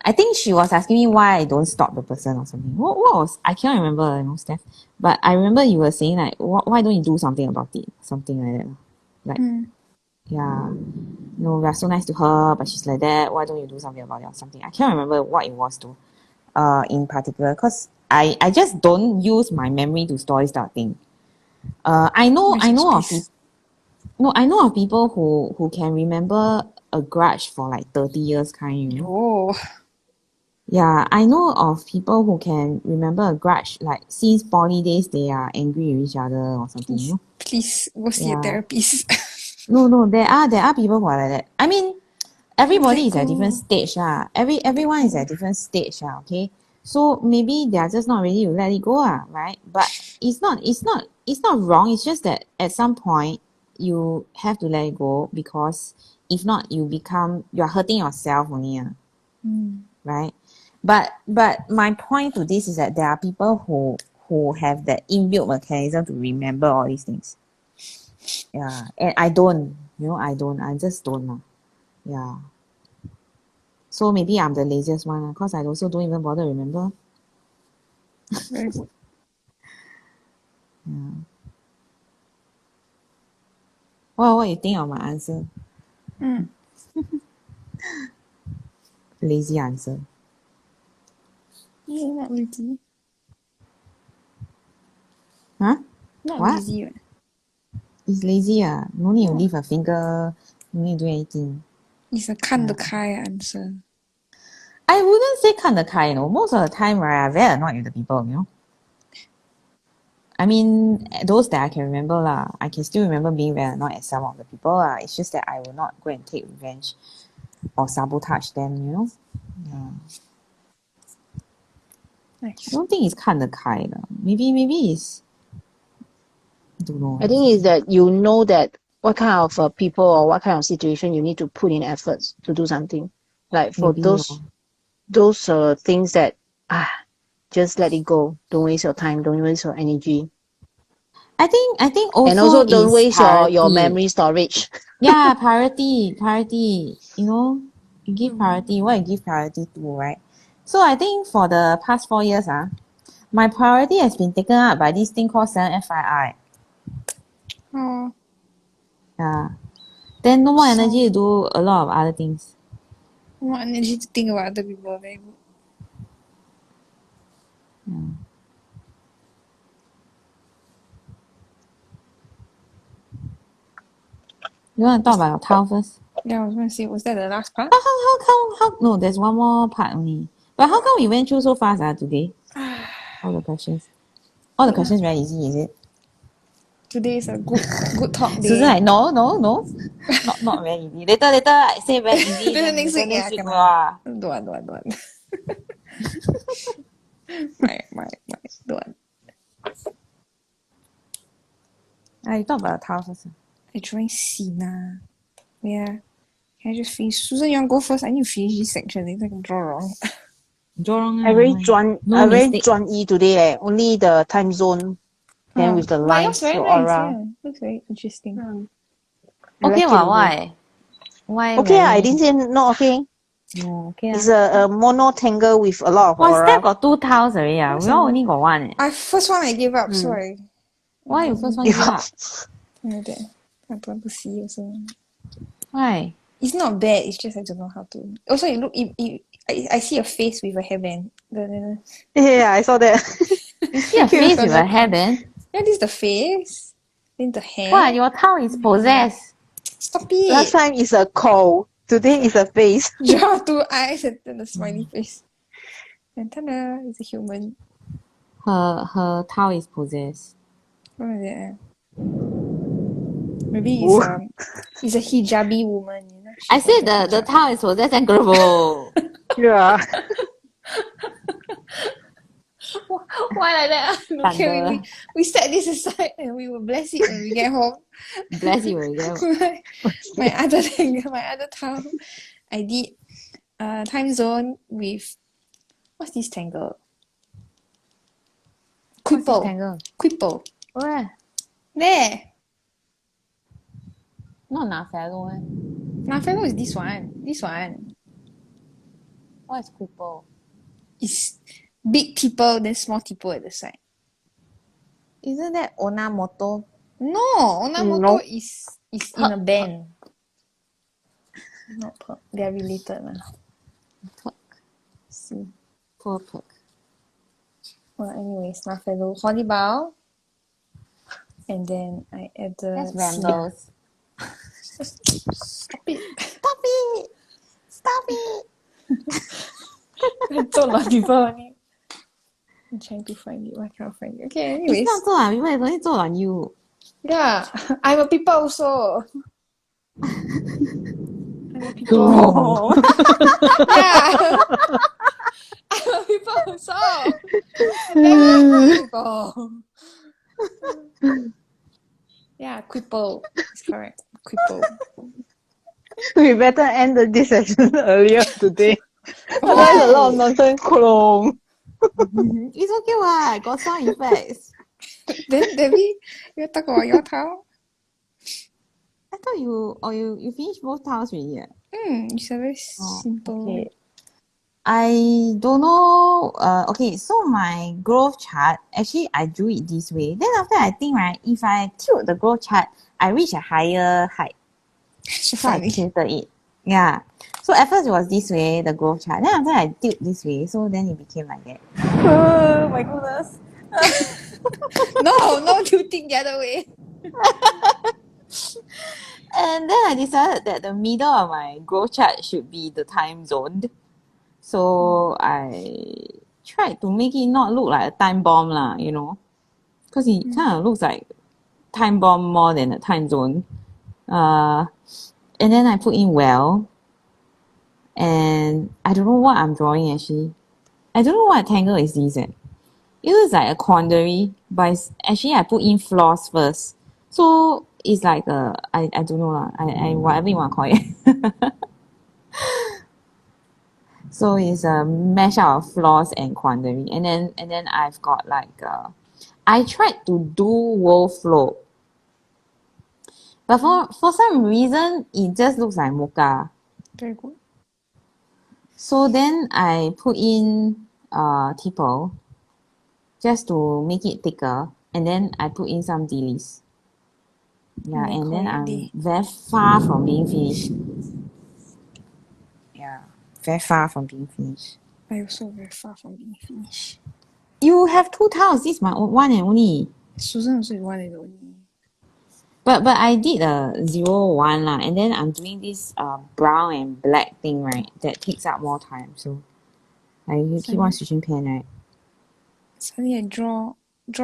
I think she was asking me why I don't stop the person or something. What was, I can't remember, Steph. But I remember you were saying like, why don't you do something about it? Something like that. Like, yeah, we are so nice to her, but she's like that. Why don't you do something about it or something? I can't remember what it was to, in particular, because I just don't use my memory to store this type of thing. I know of people who can remember a grudge for like 30 years kind, Oh, Yeah, I know of people who can remember a grudge like since poly days they are angry with each other or something, please go see a Yeah. therapist. No, there are people who are like that. I mean, everybody is at different go. stage. Everyone is at different stage, okay? So maybe they are just not ready to let it go, right? But it's not wrong. It's just that at some point you have to let it go because if not you're hurting yourself only, right? But my point to this is that there are people who have that inbuilt mechanism to remember all these things. Yeah, and I don't, I just don't. Yeah. So maybe I'm the laziest one because I also don't even bother remember. Very good. Yeah. Well, what you think of my answer? Lazy answer. No, not lazy. Huh? Not What? lazy. It's lazy. No need to leave a finger. No need to do anything. It's a 看得开 answer. I wouldn't say 看得开, Most of the time, right, I'm very annoyed with the people, I mean, those that I can remember I can still remember being very annoyed at some of the people It's just that I will not go and take revenge or sabotage them, Yeah. Nice. I don't think it's 看得开 Maybe it's, I don't know. I think is that you know that what kind of people or what kind of situation you need to put in efforts to do something. Like for Maybe, those things that just let it go. Don't waste your time. Don't waste your energy. I think also And also don't is waste priority. your memory storage. Yeah, priority. You give priority. What you give priority to, right? So I think for the past 4 years, my priority has been taken up by this thing called 7FII. Oh, Yeah. Then no more energy to do a lot of other things. more energy to think about other people. Very good. You want to talk about your tile first? Yeah, I was going to say, was that the last part? How no, there's one more part only. But how come we went through so fast today? All the questions. All the questions very easy, is it? Today is a good talk day. Susan like, no. Not very easy. Later, I say very easy. Then then next week, next week, kena. wow. Don't want. my, don't want. You talk about the tile first. I join Sina. Yeah. Can I just finish? Susan, you want to go first? I need to finish this section. Later I can draw wrong. Draw wrong. I very No mistake. 专一 today. Only the time zone, then with the But lines, yours very the nice. aura. Yeah. Looks very interesting. Okay, Like it why? Why? Okay, I very... didn't say not okay. No, okay. It's a mono tangle with a lot of Why Steph aura. got 2 tiles already? We all only got 1. First one I gave up. Sorry. Why you first one Give give up. up? I don't want to see also. Why? It's not bad. It's just I don't know how to. Also, you look. I see a face with a hairband. Yeah, I saw that. You see a face with a hairband? Yeah, this is the face. Then the hair. What? Your tile is possessed. Stop it. Last time is a coal. Today is a face. Draw 2 eyes and then a smiley face. And ta-da! It's a human. Her tile is possessed. What is it? Maybe Ooh. it's a hijabi woman. You know? I She's said like the hijab. tile is possessed and grable. Yeah. Why like that? Okay, Thunder. we set this aside and we will bless it when we get home. Bless you when you get home. my other thing, my other town, I did time zone with what's this tangle? What's this Quipple. tangle? Quipple. Where? There. Not Nafelo, eh? Nafelo is this one. This one. What is cripple? It's big tipple, then small tipple at the side. Isn't that Onamoto? No, Onamoto No. is in a band. Not per. They are related lah. Perk. See. Poor perk. Well, anyways, Nafelo, volleyball, and then I added. That's Rambles. Stop it! Stop it! Stop it! I told a lot of people only. I'm trying to find it. Why can't I find it? Okay, anyways. It's not 做 on people, it's only 做 on you. Yeah, I'm a people also. I'm a people. Go. Yeah. I'm a people also. I'm people. Yeah, cripple. It's correct. Cripple. We better end this session earlier today. Otherwise, a lot of nonsense. Clone. It's okay, what? Got sound effects. Then, Debbie, you talk about your town? I thought you finished both tiles already. It's a very simple. Okay. I don't know. Okay, so my growth chart, actually, I drew it this way. Then after I think, right, if I tilt the growth chart, I reach a higher height. So So I funny. tilted it. Yeah. So at first it was this way, the growth chart. Then after I tilt this way, so then it became like that. Oh my goodness. No tilting the other way. And then I decided that the middle of my growth chart should be the time zoned. So I tried to make it not look like a time bomb lah, you know. Because it kind of looks like time bomb more than a time zone. And then I put in well. And I don't know what I'm drawing actually. I don't know what tangle is this. It looks like a quandary, but actually I put in flaws first. So it's like I don't know lah. I whatever you want to call it. So it's a mash out of flaws and quandary. And then I've got like I tried to do world flow. But for some reason it just looks like mocha. Very good. So then I put in tipple just to make it thicker, and then I put in some delis. Yeah, and then I'm very far from being finished. Yeah, very far from being finished. I also very far from being finished. You have 2 tiles. This is my one and only. Susan also is one and only. But I did a 0-1 lah, and then I'm doing this brown and black thing, right? That takes up more time. So I keep on switching pen, right? Suddenly I draw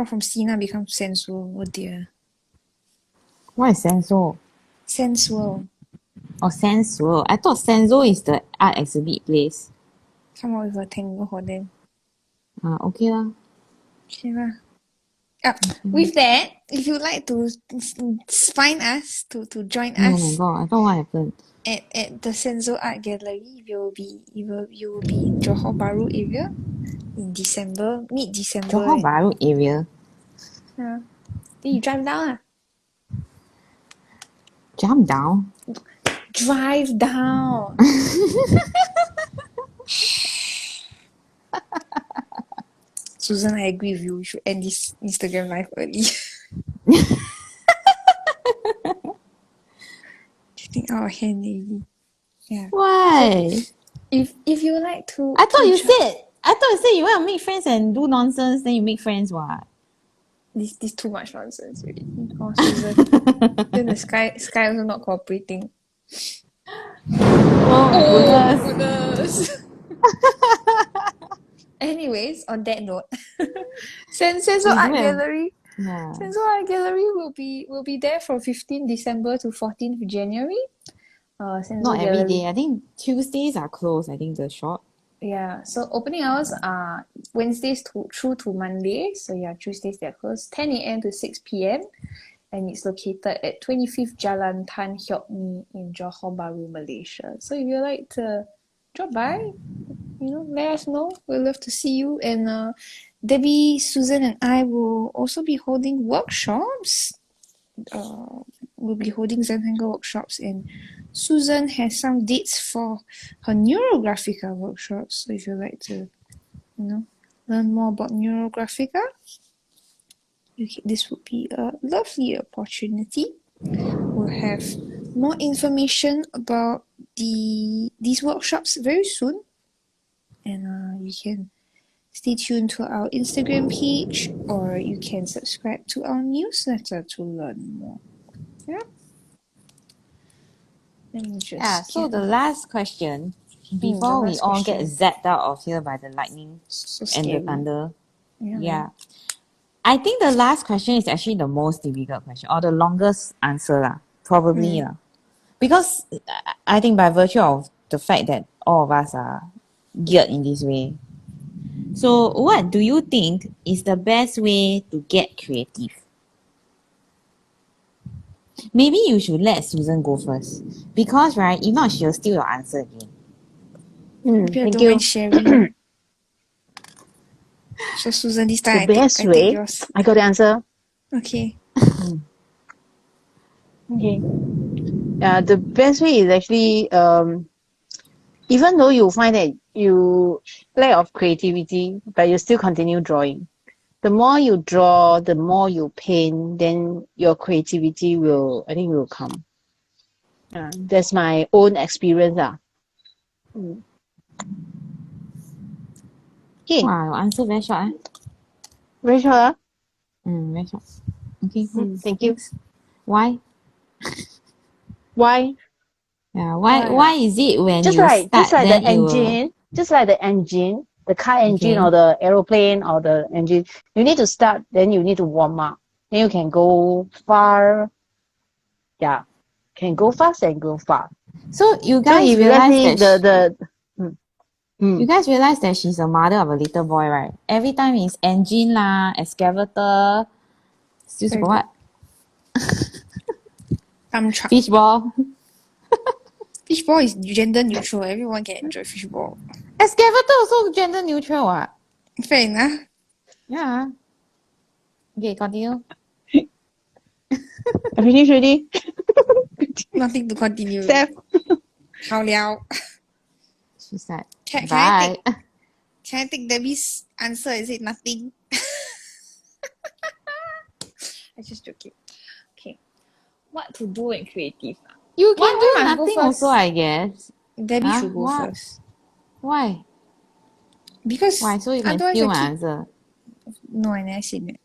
from Sina becomes Sensu. Oh dear. What is Senso? Sensual. Or Sensual? I thought Senso is the art exhibit place. Come up with a tangle for them. Okay lah. Okay lah. With that, if you'd like to find us, to join Oh my us god, I thought what happened? at the Senso Art Gallery, you will be in Johor Bahru area in December, mid-December. Johor Bahru area. Yeah. Then you drive down lah. Jump down. Drive down. Susan, I agree with you. We should end this Instagram live early. Getting out of hand maybe. Yeah. Why? If you would like to I thought to you try- said you want to make friends and do nonsense, then you make friends what? this too much nonsense already. Oh, Susan. Then the sky also not cooperating. Oh, Goodness. Anyways, on that note, Senso Art Gallery. Yeah. Tangle Art Gallery will be there from 15 December to 14th January. Not every day. I think Tuesdays are closed. I think the shop. Yeah, so opening hours are Wednesdays through to Mondays. So yeah, Tuesdays they're closed 10 a.m. to 6 p.m. And it's located at 25th Jalan Tan Hiok Mi in Johor Bahru, Malaysia. So if you'd like to drop by, let us know. We'd love to see you. And Debbie, Susan, and I will also be holding workshops. We'll be holding Zentangle workshops, and Susan has some dates for her Neurographica workshops. So if you'd like to, learn more about Neurographica, this would be a lovely opportunity. We'll have more information about these workshops very soon, and you can stay tuned to our Instagram page, or you can subscribe to our newsletter to learn more. Yeah. Let me just So the last question, before we all get zapped out of here by the lightning and the thunder. Yeah. I think the last question is actually the most difficult question, or the longest answer lah. Probably lah. Because I think by virtue of the fact that all of us are geared in this way. So what do you think is the best way to get creative? Maybe you should let Susan go first. Because, right, if not, she'll steal your answer again. Thank you. Sharing. So Susan, this time The best way, yours. I got the answer. Okay. Okay. The best way is actually, even though you find that you lack of creativity, but you still continue drawing. The more you draw, the more you paint, then your creativity will come. That's my own experience. Okay. Wow, your answer very short. Very short. Very short. Okay, cool. Thank you. Why? Why? Yeah, why is it when Just you like start, then the it will... engine, just like the engine, the car engine or the aeroplane or the engine, you need to start, then you need to warm up. Then you can go far. Yeah, can go fast and go far. So you guys realize that you guys realize that she's a mother of a little boy, right? Every time it's engine lah, excavator, still for what? Truck. Fishball. Fishball is gender neutral. Everyone can enjoy fishball. Excavator also gender neutral, what? Fair enough. Yeah. Okay, continue. I finished already. Nothing to continue. Steph. 好了. She said, Can bye. I take Debbie's answer? Is it nothing? I'm just joking. Okay. What to do in creative? You can Why do must go nothing first? also, I guess. Debbie should go first. Why? Because Why? So you can steal my answer. No, I never seen it.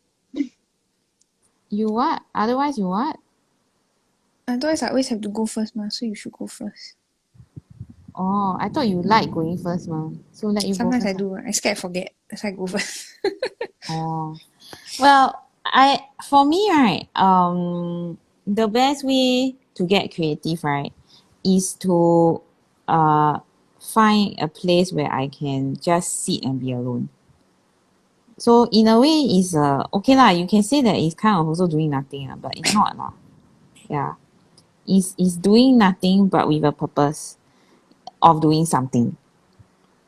You what? Otherwise you what? Otherwise I always have to go first, ma. So you should go first. Oh, I thought you like going first, ma. So let you Sometimes go first. I do. I scared I forget. That's why I go first. Oh. Well, for me, right, the best way to get creative, right, is to find a place where I can just sit and be alone. So in a way, it's okay lah. You can say that it's kind of also doing nothing, but it's not lah. Yeah, it's doing nothing but with a purpose of doing something.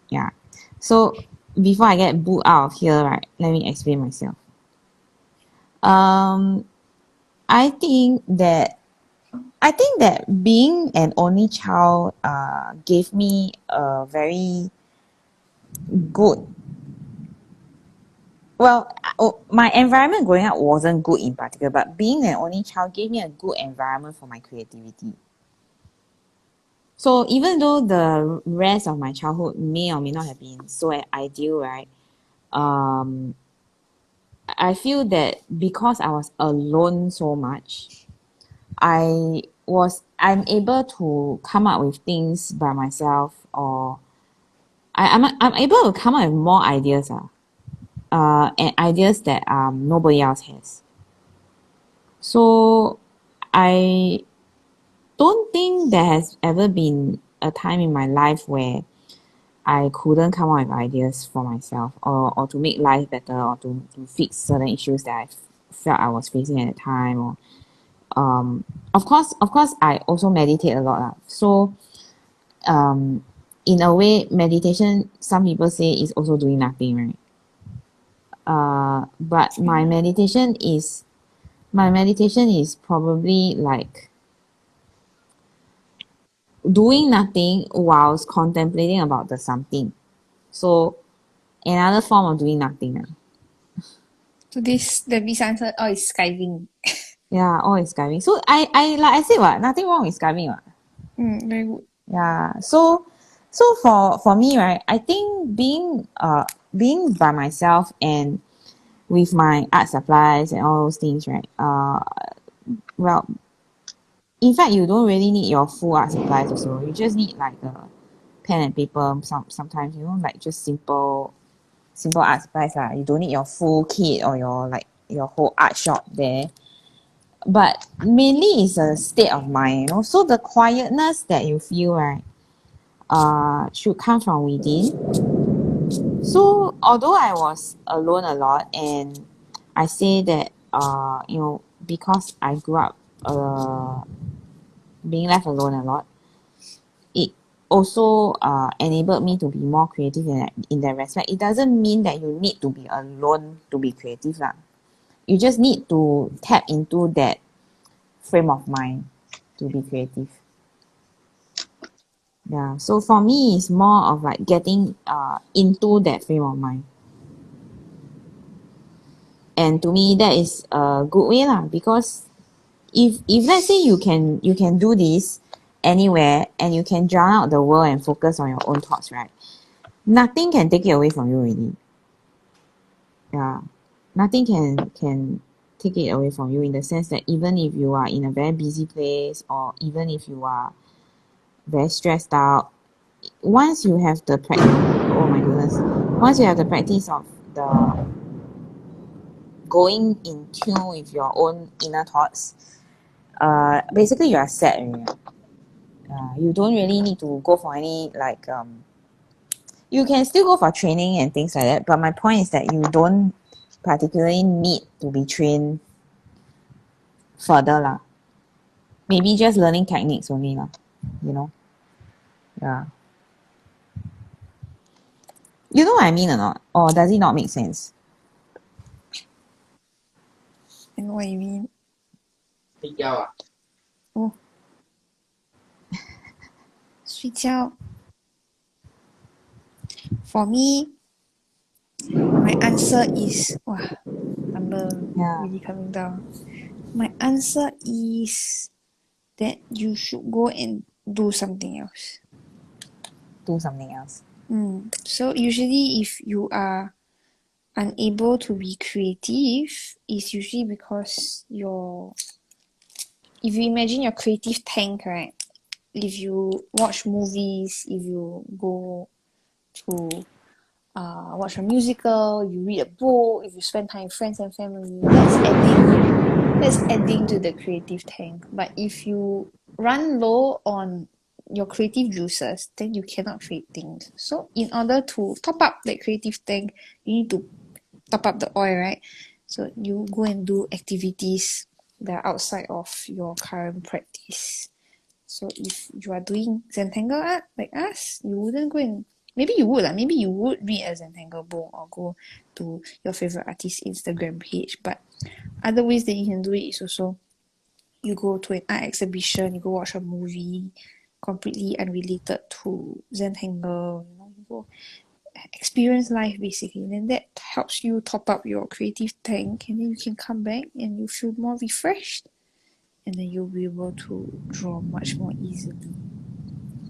Yeah. So before I get booed out of here, right, let me explain myself. Um, I think that being an only child gave me a very good, well, my environment growing up wasn't good in particular, but being an only child gave me a good environment for my creativity. So even though the rest of my childhood may or may not have been so ideal, right? I feel that because I was alone so much, I'm able to come up with things by myself, or I'm able to come up with more ideas, and ideas that nobody else has. So I don't think there has ever been a time in my life where I couldn't come up with ideas for myself, or to make life better, or to fix certain issues that felt I was facing at the time. Or of course I also meditate a lot lah. So in a way, meditation, some people say, is also doing nothing, right? But my meditation is probably like doing nothing whilst contemplating about the something. So another form of doing nothing. So the answer, oh, is skiving. Yeah, all is skiving. So I like I said what, nothing wrong with skiving what. Very good. Yeah. So for me, right, I think being by myself and with my art supplies and all those things, right? Well, in fact, you don't really need your full art supplies also. You just need like a pen and paper. Sometimes, like just simple art supplies lah. You don't need your full kit or your whole art shop there. But mainly it's a state of mind, So the quietness that you feel, right, should come from within. So although I was alone a lot, and I say that because I grew up being left alone a lot, it also enabled me to be more creative in that respect. It doesn't mean that you need to be alone to be creative lah. You just need to tap into that frame of mind to be creative. Yeah, so for me, it's more of like getting into that frame of mind. And to me, that is a good way lah, because if let's say you can do this anywhere, and you can drown out the world and focus on your own thoughts, right? Nothing can take it away from you already. Yeah, nothing can take it away from you, in the sense that even if you are in a very busy place, or even if you are very stressed out, once you have the practice, oh my goodness, once you have the practice of the going in tune with your own inner thoughts, basically you are set already. You don't really need to go for any you can still go for training and things like that, but my point is that you don't particularly need to be trained further lah. Maybe just learning techniques only lah, yeah. You know what I mean or not? Or does it not make sense? I know what you mean. 睡觉啊？ Oh. 睡觉. For me, my answer is number really coming down. My answer is that you should go and do something else. Do something else. So usually if you are unable to be creative, it's usually because if you imagine your creative tank, right? If you watch movies, if you go to watch a musical, you read a book, if you spend time with friends and family, that's adding That's adding to the creative tank. But if you run low on your creative juices, then you cannot create things. So in order to top up that creative tank, you need to top up the oil, right? So you go and do activities that are outside of your current practice. So if you are doing Zentangle art like us, you wouldn't go and maybe you would maybe you would read a Zentangle book or go to your favorite artist's Instagram page. But other ways that you can do it is also you go to an art exhibition, you go watch a movie completely unrelated to Zentangle, you go experience life basically. And then that helps you top up your creative tank, and then you can come back and you feel more refreshed, and then you'll be able to draw much more easily.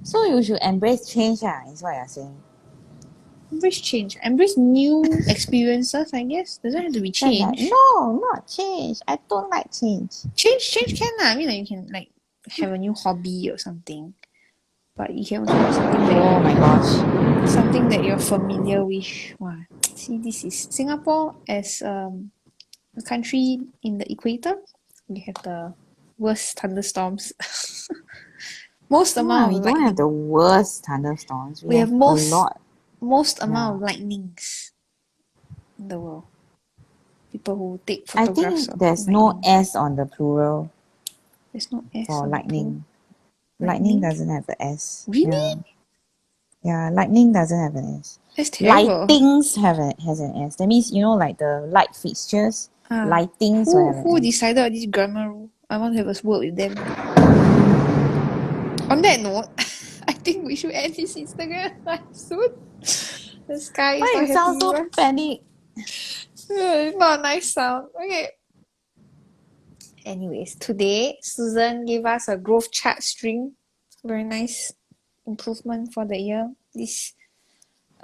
So you should embrace change, is what you're saying. Embrace change. Embrace new experiences, I guess. Doesn't have to be Then like, change. no, not change. I don't like change. Change can I mean, like, you can like have a new hobby or something. But you can also have something Oh my gosh. something that you're familiar with. Wow. See, this is Singapore as a country in the equator. We have the worst thunderstorms. Most amount We of don't have lightning. the worst thunderstorms. We have a lot. most amount of lightnings in the world. People who take I photographs think of there's lightning. no S on the plural There's no S for on lightning. the Lightning Lightning? doesn't have the S. Really? Yeah, lightning doesn't have an S. That's terrible. Lightings has an S. That means, like the light fixtures, lightings will have Who an S. decided on this grammar rule? I want to have a word with them. On that note, I think we should end this Instagram live soon. The sky is Why not you happy sound with so us. panic? It's not a nice sound. Okay. Anyways, today Susan gave us a growth chart string. Very nice improvement for the year. This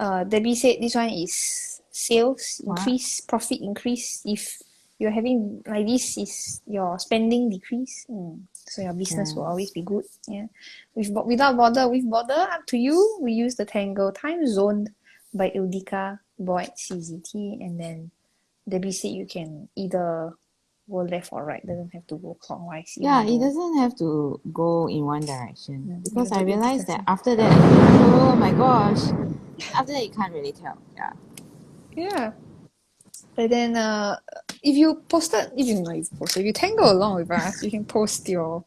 Debbie said this one is sales increase, profit increase. If you're having like this, is your spending decrease. So your business will always be good. Yeah. Without border, with border, up to you. We use the Tangle TimeZoned by Ildica Boyd CZT, and then Debbie said you can either go left or right. Doesn't have to go clockwise. Yeah, even it though- doesn't have to go in one direction. Because even I though it realized that doesn't. after that, oh my gosh, after that you can't really tell. Yeah. Yeah. And then if you if you tangle along with us, you can post your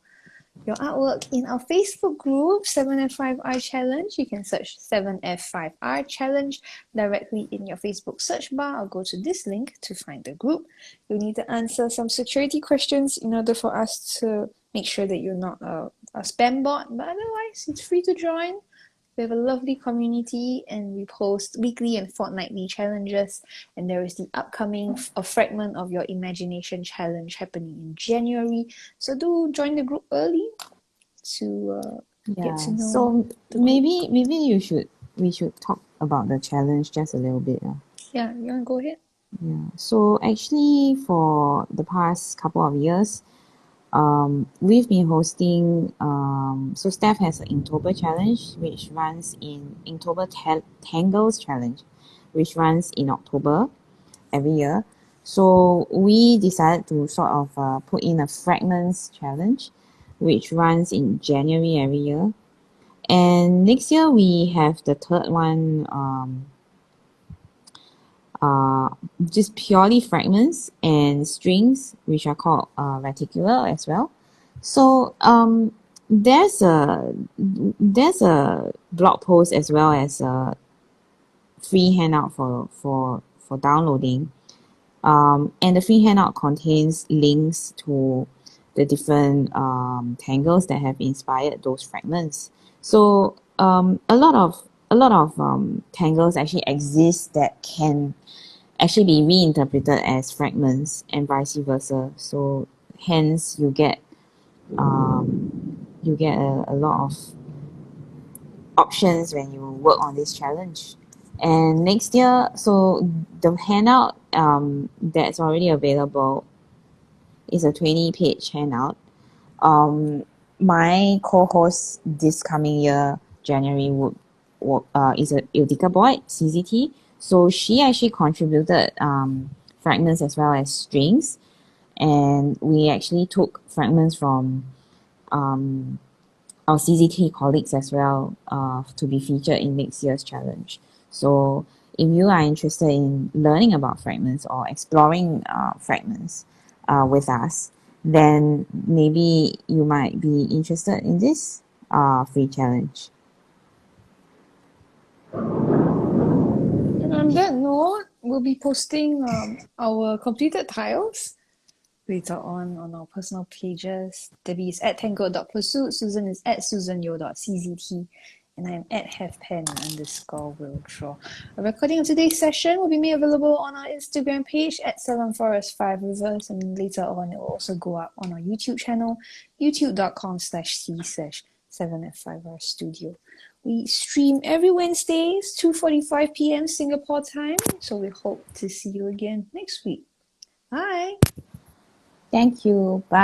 artwork in our Facebook group, 7F5R Challenge. You can search 7F5R Challenge directly in your Facebook search bar or go to this link to find the group. You'll need to answer some security questions in order for us to make sure that you're not a spam bot, but otherwise it's free to join. We have a lovely community and we post weekly and fortnightly challenges. And there is the upcoming A Fragment of Your Imagination challenge happening in January. So do join the group early to get to know. So maybe we should talk about the challenge just a little bit. Yeah, you want to go ahead? Yeah. So actually, for the past couple of years, we've been hosting. So Steph has an Inktober challenge, which runs in Inktober Tangles challenge, which runs in October every year. So we decided to sort of put in a fragments challenge, which runs in January every year. And next year we have the third one, just purely fragments and strings, which are called reticular as well. So there's a blog post as well as a free handout for downloading. And the free handout contains links to the different tangles that have inspired those fragments. So a lot of tangles actually exist that can actually be reinterpreted as fragments and vice versa. So hence you get a lot of options when you work on this challenge. And next year, so the handout that's already available is a 20-page handout. My co-host this coming year, January, is a Ildica Boyd, CZT. So she actually contributed fragments as well as strings. and we actually took fragments from our CZT colleagues as well to be featured in next year's challenge. So if you are interested in learning about fragments or exploring fragments with us, then maybe you might be interested in this free challenge. And on that note, we'll be posting our completed tiles later on our personal pages. Debbie is at tangle.pursuit, Susan is at susanyo.czt, and I'm at halfpen_will draw. A recording of today's session will be made available on our Instagram page at 7forest5rivers, and later on it will also go up on our YouTube channel, youtube.com/c/7f5r studio. We stream every Wednesdays, 2:45 p.m. Singapore time, so we hope to see you again next week. Bye! Thank you. Bye.